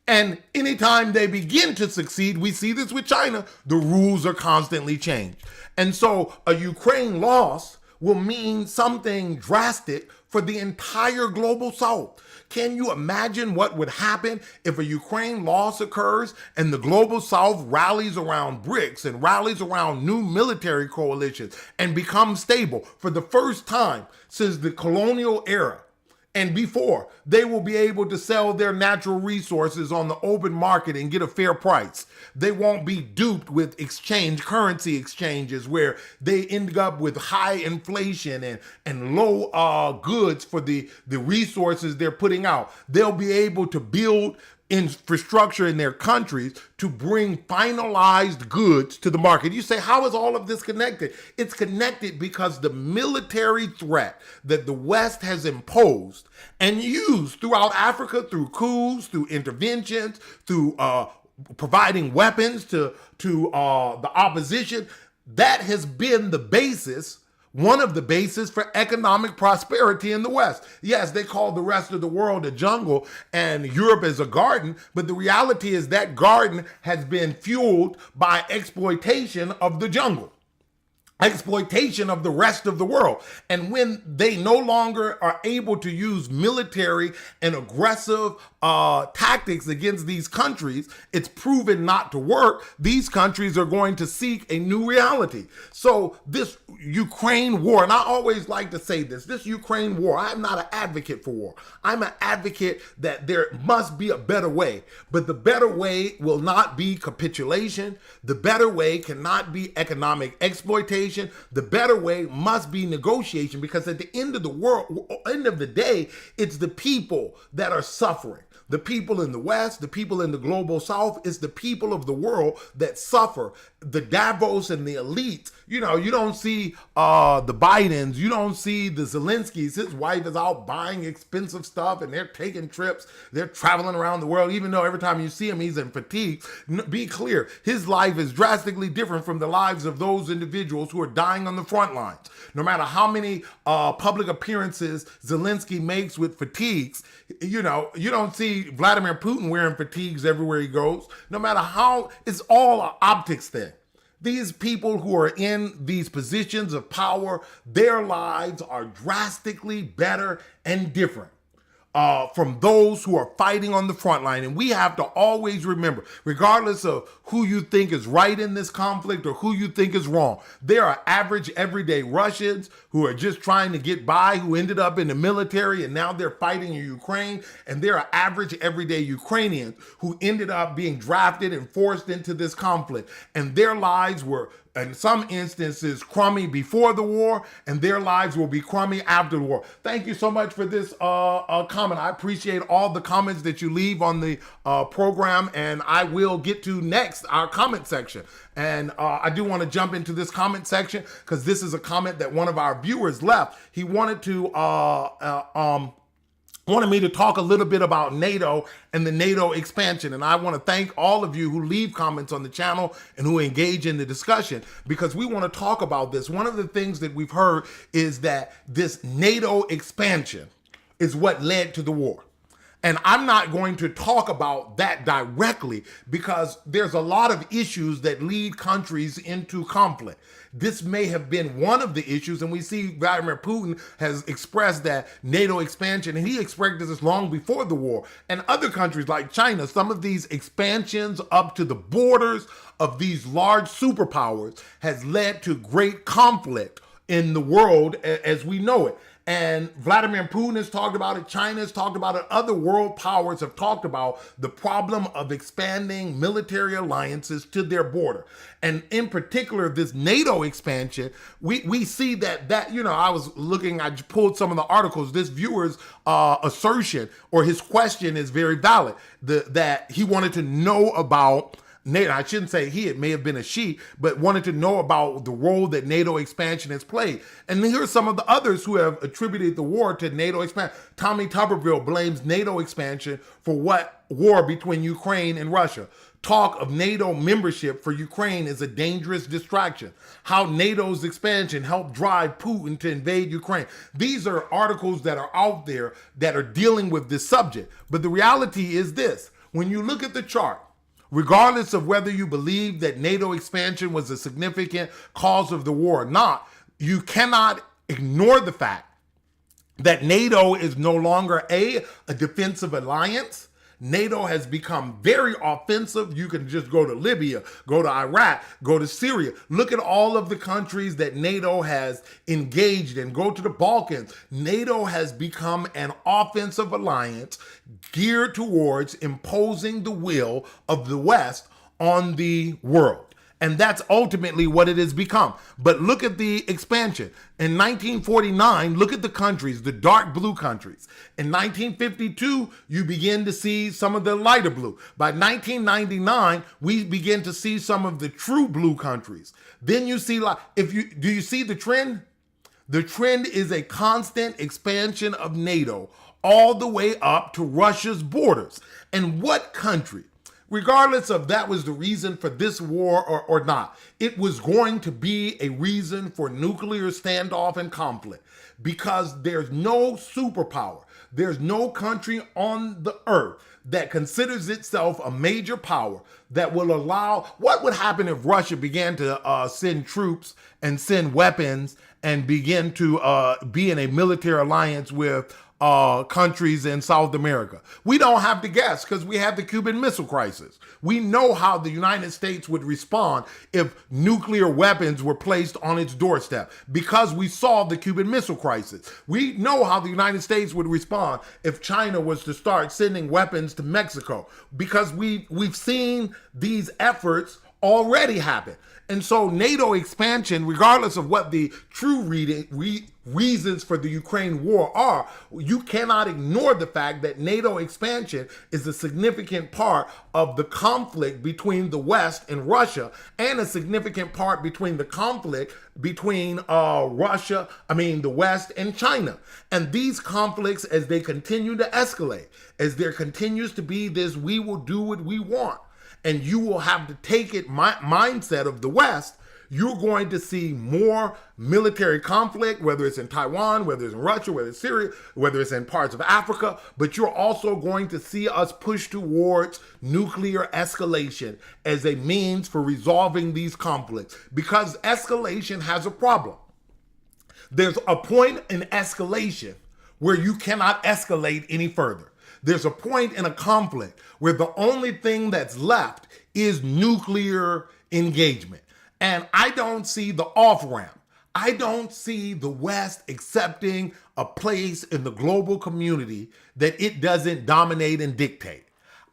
And anytime they begin to succeed, we see this with China, the rules are constantly changed. And so a Ukraine loss will mean something drastic for the entire global south. Can you imagine what would happen if a Ukraine loss occurs and the global south rallies around BRICS and rallies around new military coalitions and becomes stable for the first time since the colonial era? And before, they will be able to sell their natural resources on the open market and get a fair price. They won't be duped with currency exchanges where they end up with high inflation and low goods for the resources they're putting out. They'll be able to build infrastructure in their countries to bring finalized goods to the market. You say, how is all of this connected? It's connected because the military threat that the West has imposed and used throughout Africa through coups, through interventions, through providing weapons to the opposition, that has been the basis, one of the bases for economic prosperity in the West. Yes, they call the rest of the world a jungle and Europe is a garden, but the reality is that garden has been fueled by exploitation of the jungle, exploitation of the rest of the world. And when they no longer are able to use military and aggressive tactics against these countries, it's proven not to work. These countries are going to seek a new reality. So this Ukraine war, and I always like to say this Ukraine war, I'm not an advocate for war. I'm an advocate that there must be a better way, but the better way will not be capitulation. The better way cannot be economic exploitation. The better way must be negotiation, because at the end of the day, it's the people that are suffering. The people in the West, the people in the global South, it's the people of the world that suffer. The Davos and the elites, you don't see the Bidens, you don't see the Zelenskys. His wife is out buying expensive stuff and they're taking trips. They're traveling around the world, even though every time you see him, he's in fatigue. Be clear, his life is drastically different from the lives of those individuals who are dying on the front lines. No matter how many public appearances Zelensky makes with fatigues, you don't see Vladimir Putin wearing fatigues everywhere he goes. No matter how, it's all an optics thing. These people who are in these positions of power, their lives are drastically better and different from those who are fighting on the front line. And we have to always remember, regardless of who you think is right in this conflict or who you think is wrong, there are average everyday Russians who are just trying to get by, who ended up in the military and now they're fighting in Ukraine. And there are average everyday Ukrainians who ended up being drafted and forced into this conflict. And their lives were, in some instances, crummy before the war, and their lives will be crummy after the war. Thank you so much for this comment. I appreciate all the comments that you leave on the program, and I will get to next our comment section. And I do want to jump into this comment section because this is a comment that one of our viewers left. He wanted to wanted me to talk a little bit about NATO and the NATO expansion. And I want to thank all of you who leave comments on the channel and who engage in the discussion, because we want to talk about this. One of the things that we've heard is that this NATO expansion is what led to the war. And I'm not going to talk about that directly because there's a lot of issues that lead countries into conflict. This may have been one of the issues, and we see Vladimir Putin has expressed that NATO expansion, and he expressed this long before the war. And other countries like China, some of these expansions up to the borders of these large superpowers has led to great conflict in the world as we know it. And Vladimir Putin has talked about it. China has talked about it. Other world powers have talked about the problem of expanding military alliances to their border. And in particular, this NATO expansion, we see that, I was looking, I pulled some of the articles. This viewer's assertion or his question is very valid, that he wanted to know about NATO. I shouldn't say he, it may have been a she, but wanted to know about the role that NATO expansion has played. And here are some of the others who have attributed the war to NATO expansion. Tommy Tuberville blames NATO expansion for what war between Ukraine and Russia. Talk of NATO membership for Ukraine is a dangerous distraction. How NATO's expansion helped drive Putin to invade Ukraine. These are articles that are out there that are dealing with this subject. But the reality is this: when you look at the chart, regardless of whether you believe that NATO expansion was a significant cause of the war or not, you cannot ignore the fact that NATO is no longer a defensive alliance. NATO has become very offensive. You can just go to Libya, go to Iraq, go to Syria. Look at all of the countries that NATO has engaged in. Go to the Balkans. NATO has become an offensive alliance geared towards imposing the will of the West on the world. And that's ultimately what it has become. But look at the expansion. In 1949, look at the countries, the dark blue countries. In 1952, you begin to see some of the lighter blue. By 1999, we begin to see some of the true blue countries. Then you see, do you see the trend? The trend is a constant expansion of NATO all the way up to Russia's borders. And what country? Regardless of that was the reason for this war or not, it was going to be a reason for nuclear standoff and conflict, because there's no superpower, there's no country on the earth that considers itself a major power that will allow. What would happen if Russia began to send troops and send weapons and begin to be in a military alliance with countries in South America? We don't have to guess, because we have the Cuban Missile Crisis. We know how the United States would respond if nuclear weapons were placed on its doorstep, because we saw the Cuban Missile Crisis. We know how the United States would respond if China was to start sending weapons to Mexico, because we've seen these efforts already happen. And so NATO expansion, regardless of what the true reasons for the Ukraine war are, you cannot ignore the fact that NATO expansion is a significant part of the conflict between the West and Russia, and a significant part between the conflict between the West and China. And these conflicts, as they continue to escalate, as there continues to be this "we will do what we want," and you will have to take it mindset of the West, you're going to see more military conflict, whether it's in Taiwan, whether it's in Russia, whether it's Syria, whether it's in parts of Africa. But you're also going to see us push towards nuclear escalation as a means for resolving these conflicts, because escalation has a problem. There's a point in escalation where you cannot escalate any further. There's a point in a conflict where the only thing that's left is nuclear engagement. And I don't see the off-ramp. I don't see the West accepting a place in the global community that it doesn't dominate and dictate.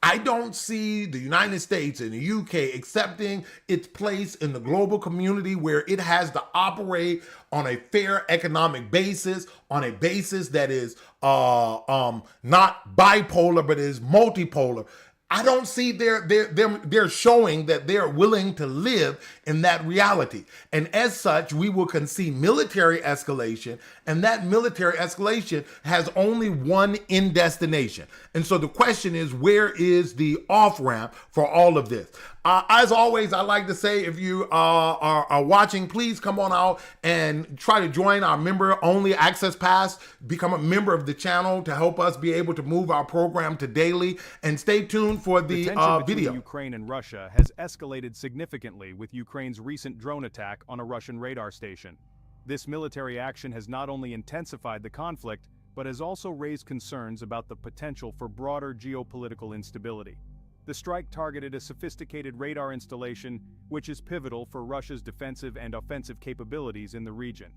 I don't see the United States and the UK accepting its place in the global community where it has to operate on a fair economic basis, on a basis that is not bipolar, but is multipolar. I don't see they're showing that they're willing to live in that reality. And as such, we will concede military escalation, and that military escalation has only one end destination. And so the question is, where is the off-ramp for all of this? As always, I like to say, if you are watching, please come on out and try to join our member-only Access Pass. Become a member of the channel to help us be able to move our program to daily. And stay tuned for the tension video. between Ukraine and Russia has escalated significantly with Ukraine's recent drone attack on a Russian radar station. This military action has not only intensified the conflict, but has also raised concerns about the potential for broader geopolitical instability. The strike targeted a sophisticated radar installation, which is pivotal for Russia's defensive and offensive capabilities in the region.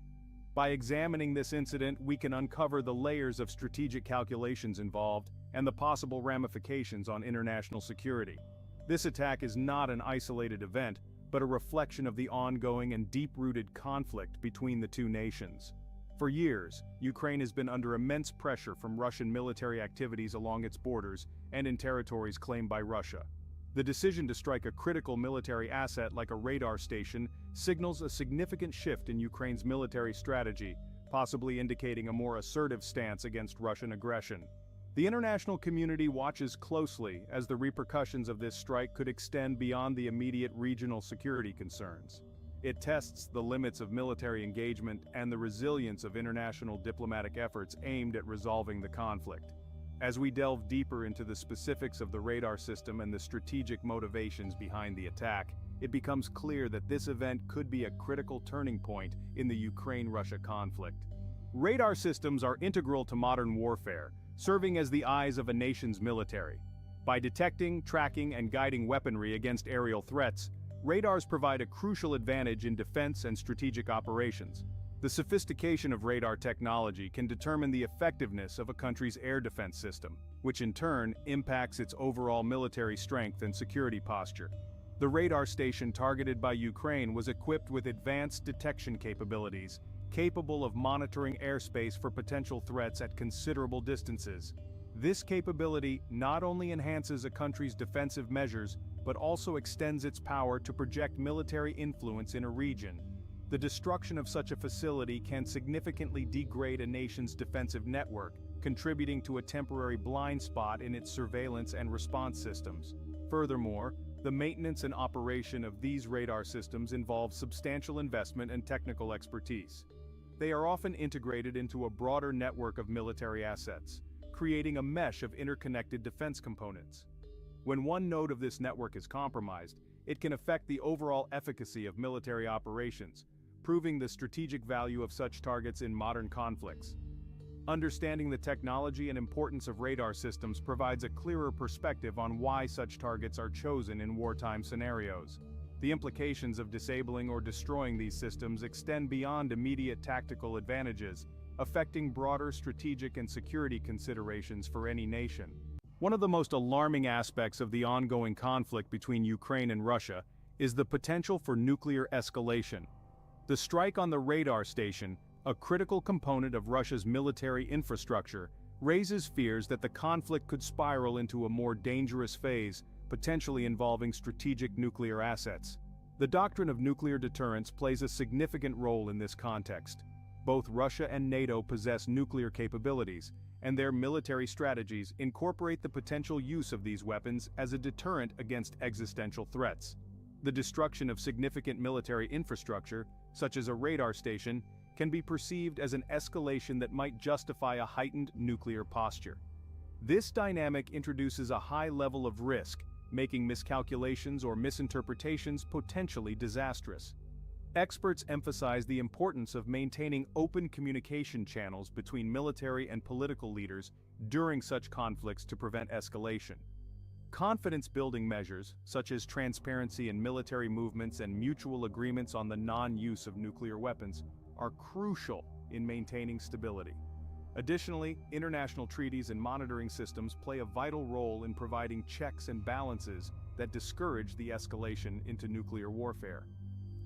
By examining this incident, we can uncover the layers of strategic calculations involved and the possible ramifications on international security. This attack is not an isolated event, but a reflection of the ongoing and deep-rooted conflict between the two nations. For years, Ukraine has been under immense pressure from Russian military activities along its borders and in territories claimed by Russia. The decision to strike a critical military asset like a radar station signals a significant shift in Ukraine's military strategy, possibly indicating a more assertive stance against Russian aggression. The international community watches closely as the repercussions of this strike could extend beyond the immediate regional security concerns. It tests the limits of military engagement and the resilience of international diplomatic efforts aimed at resolving the conflict. As we delve deeper into the specifics of the radar system and the strategic motivations behind the attack, it becomes clear that this event could be a critical turning point in the Ukraine-Russia conflict. Radar systems are integral to modern warfare, serving as the eyes of a nation's military. By detecting, tracking, and guiding weaponry against aerial threats, radars provide a crucial advantage in defense and strategic operations. The sophistication of radar technology can determine the effectiveness of a country's air defense system, which in turn impacts its overall military strength and security posture. The radar station targeted by Ukraine was equipped with advanced detection capabilities, capable of monitoring airspace for potential threats at considerable distances. This capability not only enhances a country's defensive measures, but also extends its power to project military influence in a region. The destruction of such a facility can significantly degrade a nation's defensive network, contributing to a temporary blind spot in its surveillance and response systems. Furthermore, the maintenance and operation of these radar systems involves substantial investment and technical expertise. They are often integrated into a broader network of military assets, creating a mesh of interconnected defense components. When one node of this network is compromised, it can affect the overall efficacy of military operations, proving the strategic value of such targets in modern conflicts. Understanding the technology and importance of radar systems provides a clearer perspective on why such targets are chosen in wartime scenarios. The implications of disabling or destroying these systems extend beyond immediate tactical advantages, affecting broader strategic and security considerations for any nation. One of the most alarming aspects of the ongoing conflict between Ukraine and Russia is the potential for nuclear escalation. The strike on the radar station, a critical component of Russia's military infrastructure, raises fears that the conflict could spiral into a more dangerous phase, potentially involving strategic nuclear assets. The doctrine of nuclear deterrence plays a significant role in this context. Both Russia and NATO possess nuclear capabilities, and their military strategies incorporate the potential use of these weapons as a deterrent against existential threats. The destruction of significant military infrastructure, such as a radar station, can be perceived as an escalation that might justify a heightened nuclear posture. This dynamic introduces a high level of risk, making miscalculations or misinterpretations potentially disastrous. Experts emphasize the importance of maintaining open communication channels between military and political leaders during such conflicts to prevent escalation. Confidence-building measures, such as transparency in military movements and mutual agreements on the non-use of nuclear weapons, are crucial in maintaining stability. Additionally, international treaties and monitoring systems play a vital role in providing checks and balances that discourage the escalation into nuclear warfare.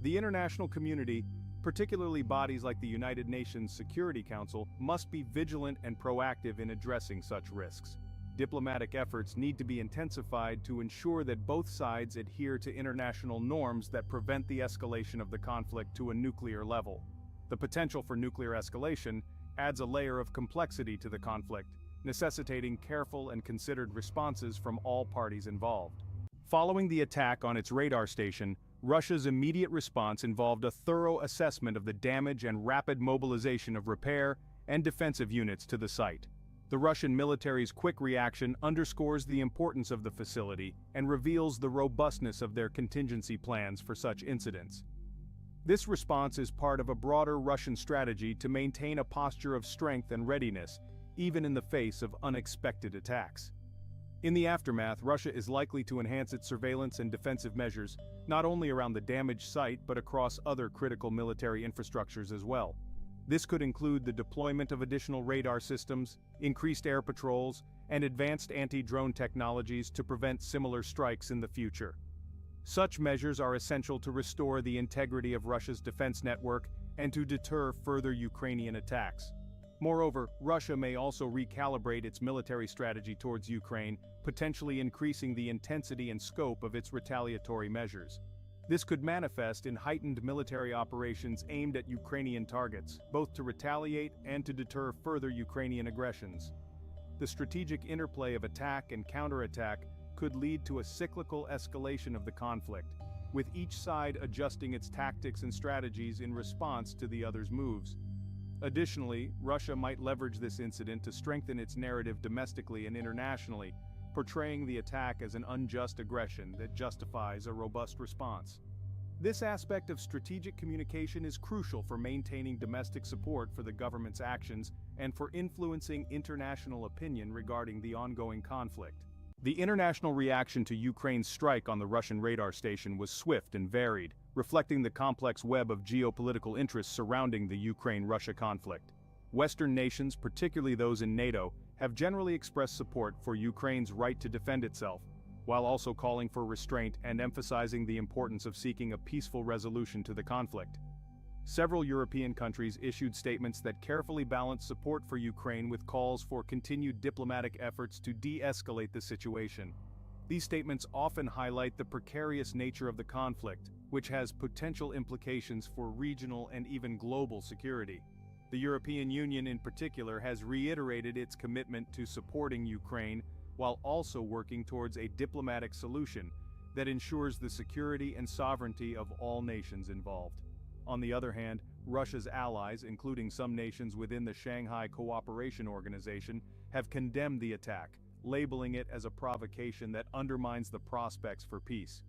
The international community, particularly bodies like the United Nations Security Council, must be vigilant and proactive in addressing such risks. Diplomatic efforts need to be intensified to ensure that both sides adhere to international norms that prevent the escalation of the conflict to a nuclear level. The potential for nuclear escalation adds a layer of complexity to the conflict, necessitating careful and considered responses from all parties involved. Following the attack on its radar station, Russia's immediate response involved a thorough assessment of the damage and rapid mobilization of repair and defensive units to the site. The Russian military's quick reaction underscores the importance of the facility and reveals the robustness of their contingency plans for such incidents. This response is part of a broader Russian strategy to maintain a posture of strength and readiness, even in the face of unexpected attacks. In the aftermath, Russia is likely to enhance its surveillance and defensive measures, not only around the damaged site but across other critical military infrastructures as well. This could include the deployment of additional radar systems, increased air patrols, and advanced anti-drone technologies to prevent similar strikes in the future. Such measures are essential to restore the integrity of Russia's defense network and to deter further Ukrainian attacks. Moreover, Russia may also recalibrate its military strategy towards Ukraine, potentially increasing the intensity and scope of its retaliatory measures. This could manifest in heightened military operations aimed at Ukrainian targets, both to retaliate and to deter further Ukrainian aggressions. The strategic interplay of attack and counterattack could lead to a cyclical escalation of the conflict, with each side adjusting its tactics and strategies in response to the other's moves. Additionally, Russia might leverage this incident to strengthen its narrative domestically and internationally, portraying the attack as an unjust aggression that justifies a robust response. This aspect of strategic communication is crucial for maintaining domestic support for the government's actions and for influencing international opinion regarding the ongoing conflict. The international reaction to Ukraine's strike on the Russian radar station was swift and varied, reflecting the complex web of geopolitical interests surrounding the Ukraine-Russia conflict. Western nations, particularly those in NATO, have generally expressed support for Ukraine's right to defend itself, while also calling for restraint and emphasizing the importance of seeking a peaceful resolution to the conflict. Several European countries issued statements that carefully balanced support for Ukraine with calls for continued diplomatic efforts to de-escalate the situation. These statements often highlight the precarious nature of the conflict, which has potential implications for regional and even global security. The European Union in particular has reiterated its commitment to supporting Ukraine while also working towards a diplomatic solution that ensures the security and sovereignty of all nations involved. On the other hand, Russia's allies, including some nations within the Shanghai Cooperation Organization, have condemned the attack, labeling it as a provocation that undermines the prospects for peace.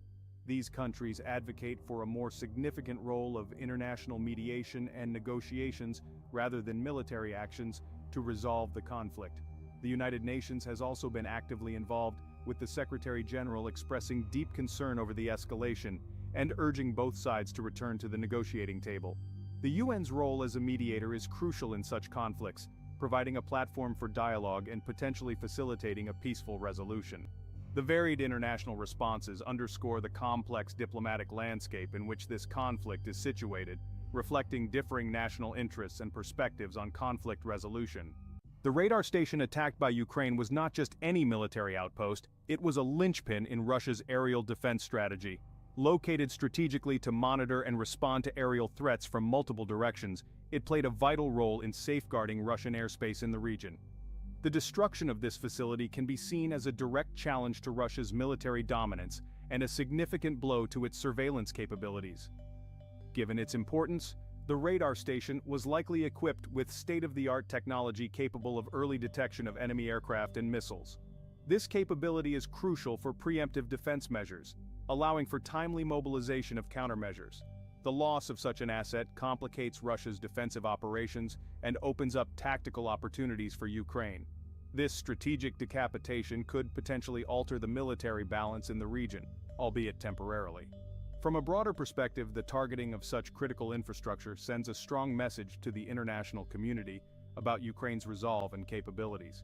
These countries advocate for a more significant role of international mediation and negotiations rather than military actions to resolve the conflict. The United Nations has also been actively involved, with the Secretary General expressing deep concern over the escalation and urging both sides to return to the negotiating table. The UN's role as a mediator is crucial in such conflicts, providing a platform for dialogue and potentially facilitating a peaceful resolution. The varied international responses underscore the complex diplomatic landscape in which this conflict is situated, reflecting differing national interests and perspectives on conflict resolution. The radar station attacked by Ukraine was not just any military outpost, it was a linchpin in Russia's aerial defense strategy. Located strategically to monitor and respond to aerial threats from multiple directions, it played a vital role in safeguarding Russian airspace in the region. The destruction of this facility can be seen as a direct challenge to Russia's military dominance and a significant blow to its surveillance capabilities. Given its importance, the radar station was likely equipped with state-of-the-art technology capable of early detection of enemy aircraft and missiles. This capability is crucial for preemptive defense measures, allowing for timely mobilization of countermeasures. The loss of such an asset complicates Russia's defensive operations and opens up tactical opportunities for Ukraine. This strategic decapitation could potentially alter the military balance in the region, albeit temporarily. From a broader perspective, the targeting of such critical infrastructure sends a strong message to the international community about Ukraine's resolve and capabilities.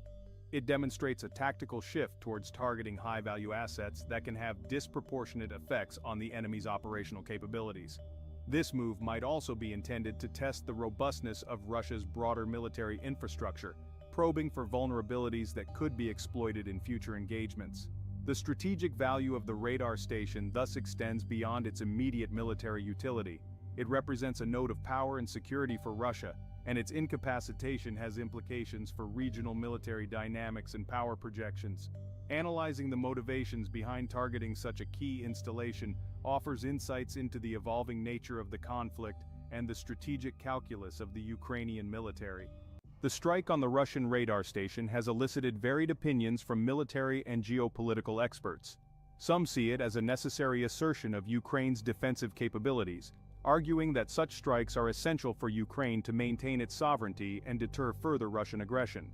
It demonstrates a tactical shift towards targeting high-value assets that can have disproportionate effects on the enemy's operational capabilities. This move might also be intended to test the robustness of Russia's broader military infrastructure, probing for vulnerabilities that could be exploited in future engagements. The strategic value of the radar station thus extends beyond its immediate military utility. It represents a node of power and security for Russia, and its incapacitation has implications for regional military dynamics and power projections. Analyzing the motivations behind targeting such a key installation offers insights into the evolving nature of the conflict and the strategic calculus of the Ukrainian military. The strike on the Russian radar station has elicited varied opinions from military and geopolitical experts. Some see it as a necessary assertion of Ukraine's defensive capabilities, arguing that such strikes are essential for Ukraine to maintain its sovereignty and deter further Russian aggression.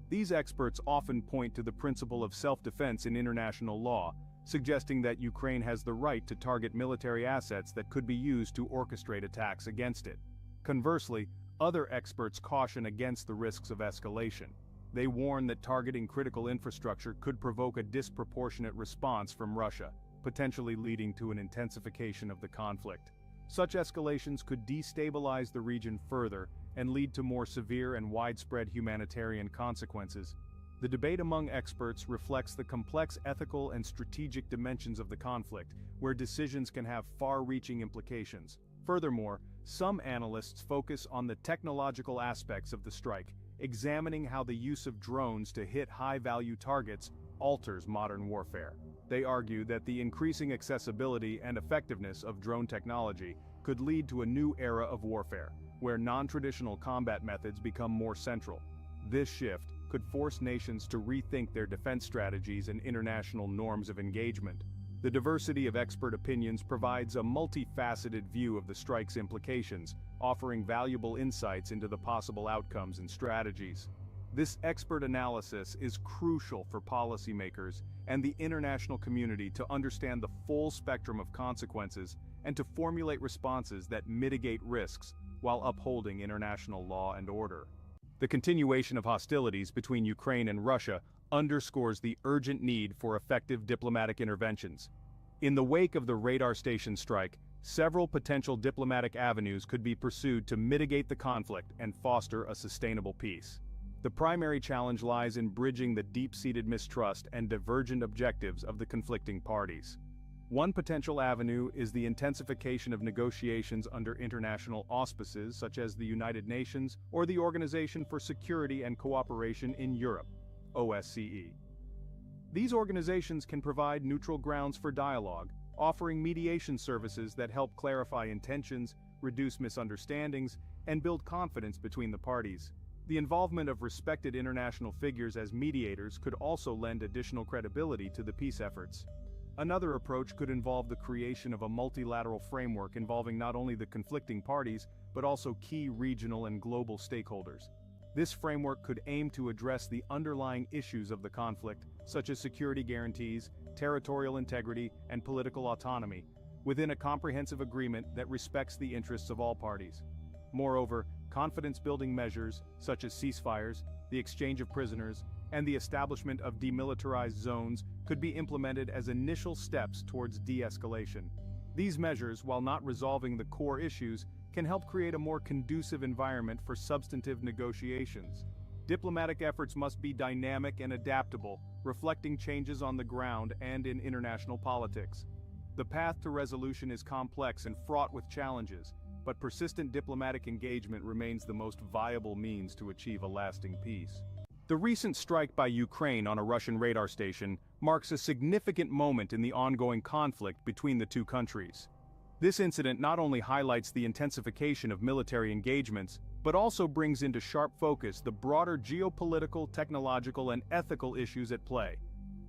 These experts often point to the principle of self-defense in international law, suggesting that Ukraine has the right to target military assets that could be used to orchestrate attacks against it. Conversely, Other experts caution against the risks of escalation. They warn that targeting critical infrastructure could provoke a disproportionate response from Russia, potentially leading to an intensification of the conflict. Such escalations could destabilize the region further and lead to more severe and widespread humanitarian consequences. The debate among experts reflects the complex ethical and strategic dimensions of the conflict, where decisions can have far-reaching implications. Furthermore, some analysts focus on the technological aspects of the strike, examining how the use of drones to hit high-value targets alters modern warfare. They argue that the increasing accessibility and effectiveness of drone technology could lead to a new era of warfare, where non-traditional combat methods become more central. This shift could force nations to rethink their defense strategies and international norms of engagement. The diversity of expert opinions provides a multifaceted view of the strike's implications, offering valuable insights into the possible outcomes and strategies. This expert analysis is crucial for policymakers and the international community to understand the full spectrum of consequences and to formulate responses that mitigate risks while upholding international law and order. The continuation of hostilities between Ukraine and Russia underscores the urgent need for effective diplomatic interventions. In the wake of the radar station strike, several potential diplomatic avenues could be pursued to mitigate the conflict and foster a sustainable peace. The primary challenge lies in bridging the deep-seated mistrust and divergent objectives of the conflicting parties. One potential avenue is the intensification of negotiations under international auspices such as the United Nations or the Organization for Security and Cooperation in Europe, OSCE. These organizations can provide neutral grounds for dialogue, offering mediation services that help clarify intentions, reduce misunderstandings, and build confidence between the parties. The involvement of respected international figures as mediators could also lend additional credibility to the peace efforts. Another approach could involve the creation of a multilateral framework involving not only the conflicting parties, but also key regional and global stakeholders. This framework could aim to address the underlying issues of the conflict, such as security guarantees, territorial integrity, and political autonomy, within a comprehensive agreement that respects the interests of all parties. Moreover, confidence-building measures, such as ceasefires, the exchange of prisoners, and the establishment of demilitarized zones could be implemented as initial steps towards de-escalation. These measures, while not resolving the core issues, can help create a more conducive environment for substantive negotiations. Diplomatic efforts must be dynamic and adaptable, reflecting changes on the ground and in international politics. The path to resolution is complex and fraught with challenges, but persistent diplomatic engagement remains the most viable means to achieve a lasting peace. The recent strike by Ukraine on a Russian radar station marks a significant moment in the ongoing conflict between the two countries. This incident not only highlights the intensification of military engagements, but also brings into sharp focus the broader geopolitical, technological, and ethical issues at play.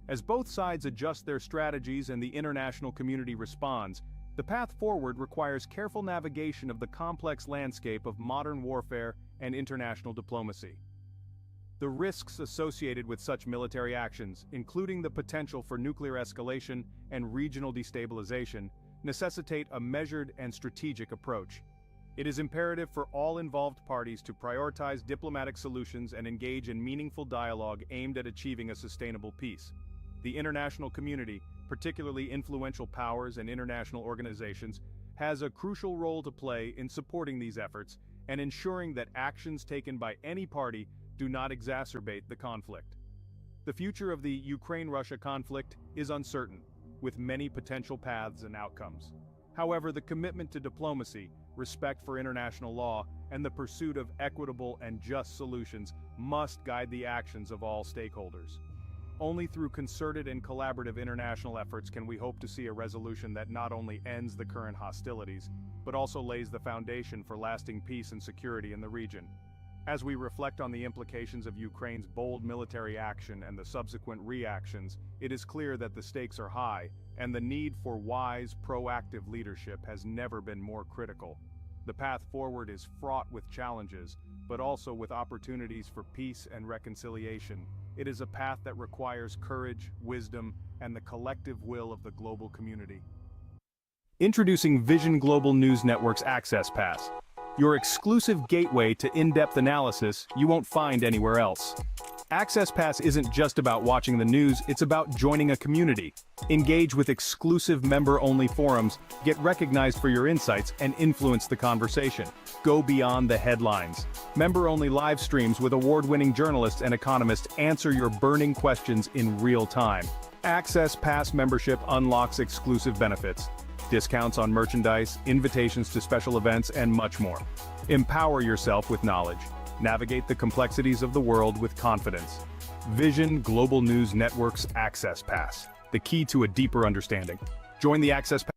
As both sides adjust their strategies and the international community responds, the path forward requires careful navigation of the complex landscape of modern warfare and international diplomacy. The risks associated with such military actions, including the potential for nuclear escalation and regional destabilization, necessitate a measured and strategic approach. It is imperative for all involved parties to prioritize diplomatic solutions and engage in meaningful dialogue aimed at achieving a sustainable peace. The international community, particularly influential powers and international organizations, has a crucial role to play in supporting these efforts and ensuring that actions taken by any party do not exacerbate the conflict. The future of the Ukraine-Russia conflict is uncertain, with many potential paths and outcomes. However, the commitment to diplomacy, respect for international law, and the pursuit of equitable and just solutions must guide the actions of all stakeholders. Only through concerted and collaborative international efforts can we hope to see a resolution that not only ends the current hostilities, but also lays the foundation for lasting peace and security in the region. As we reflect on the implications of Ukraine's bold military action and the subsequent reactions, it is clear that the stakes are high, and the need for wise, proactive leadership has never been more critical. The path forward is fraught with challenges, but also with opportunities for peace and reconciliation. It is a path that requires courage, wisdom, and the collective will of the global community. Introducing Vision Global News Network's Access Pass. your exclusive gateway to in-depth analysis you won't find anywhere else. Access Pass isn't just about watching the news, it's about joining a community. Engage with exclusive member-only forums, get recognized for your insights, and influence the conversation. Go beyond the headlines. Member-only live streams with award-winning journalists and economists answer your burning questions in real time. Access Pass membership unlocks exclusive benefits. Discounts on merchandise, invitations to special events, and much more. Empower yourself with knowledge. Navigate the complexities of the world with confidence. Vision Global News Network's Access Pass, the key to a deeper understanding. Join the Access Pass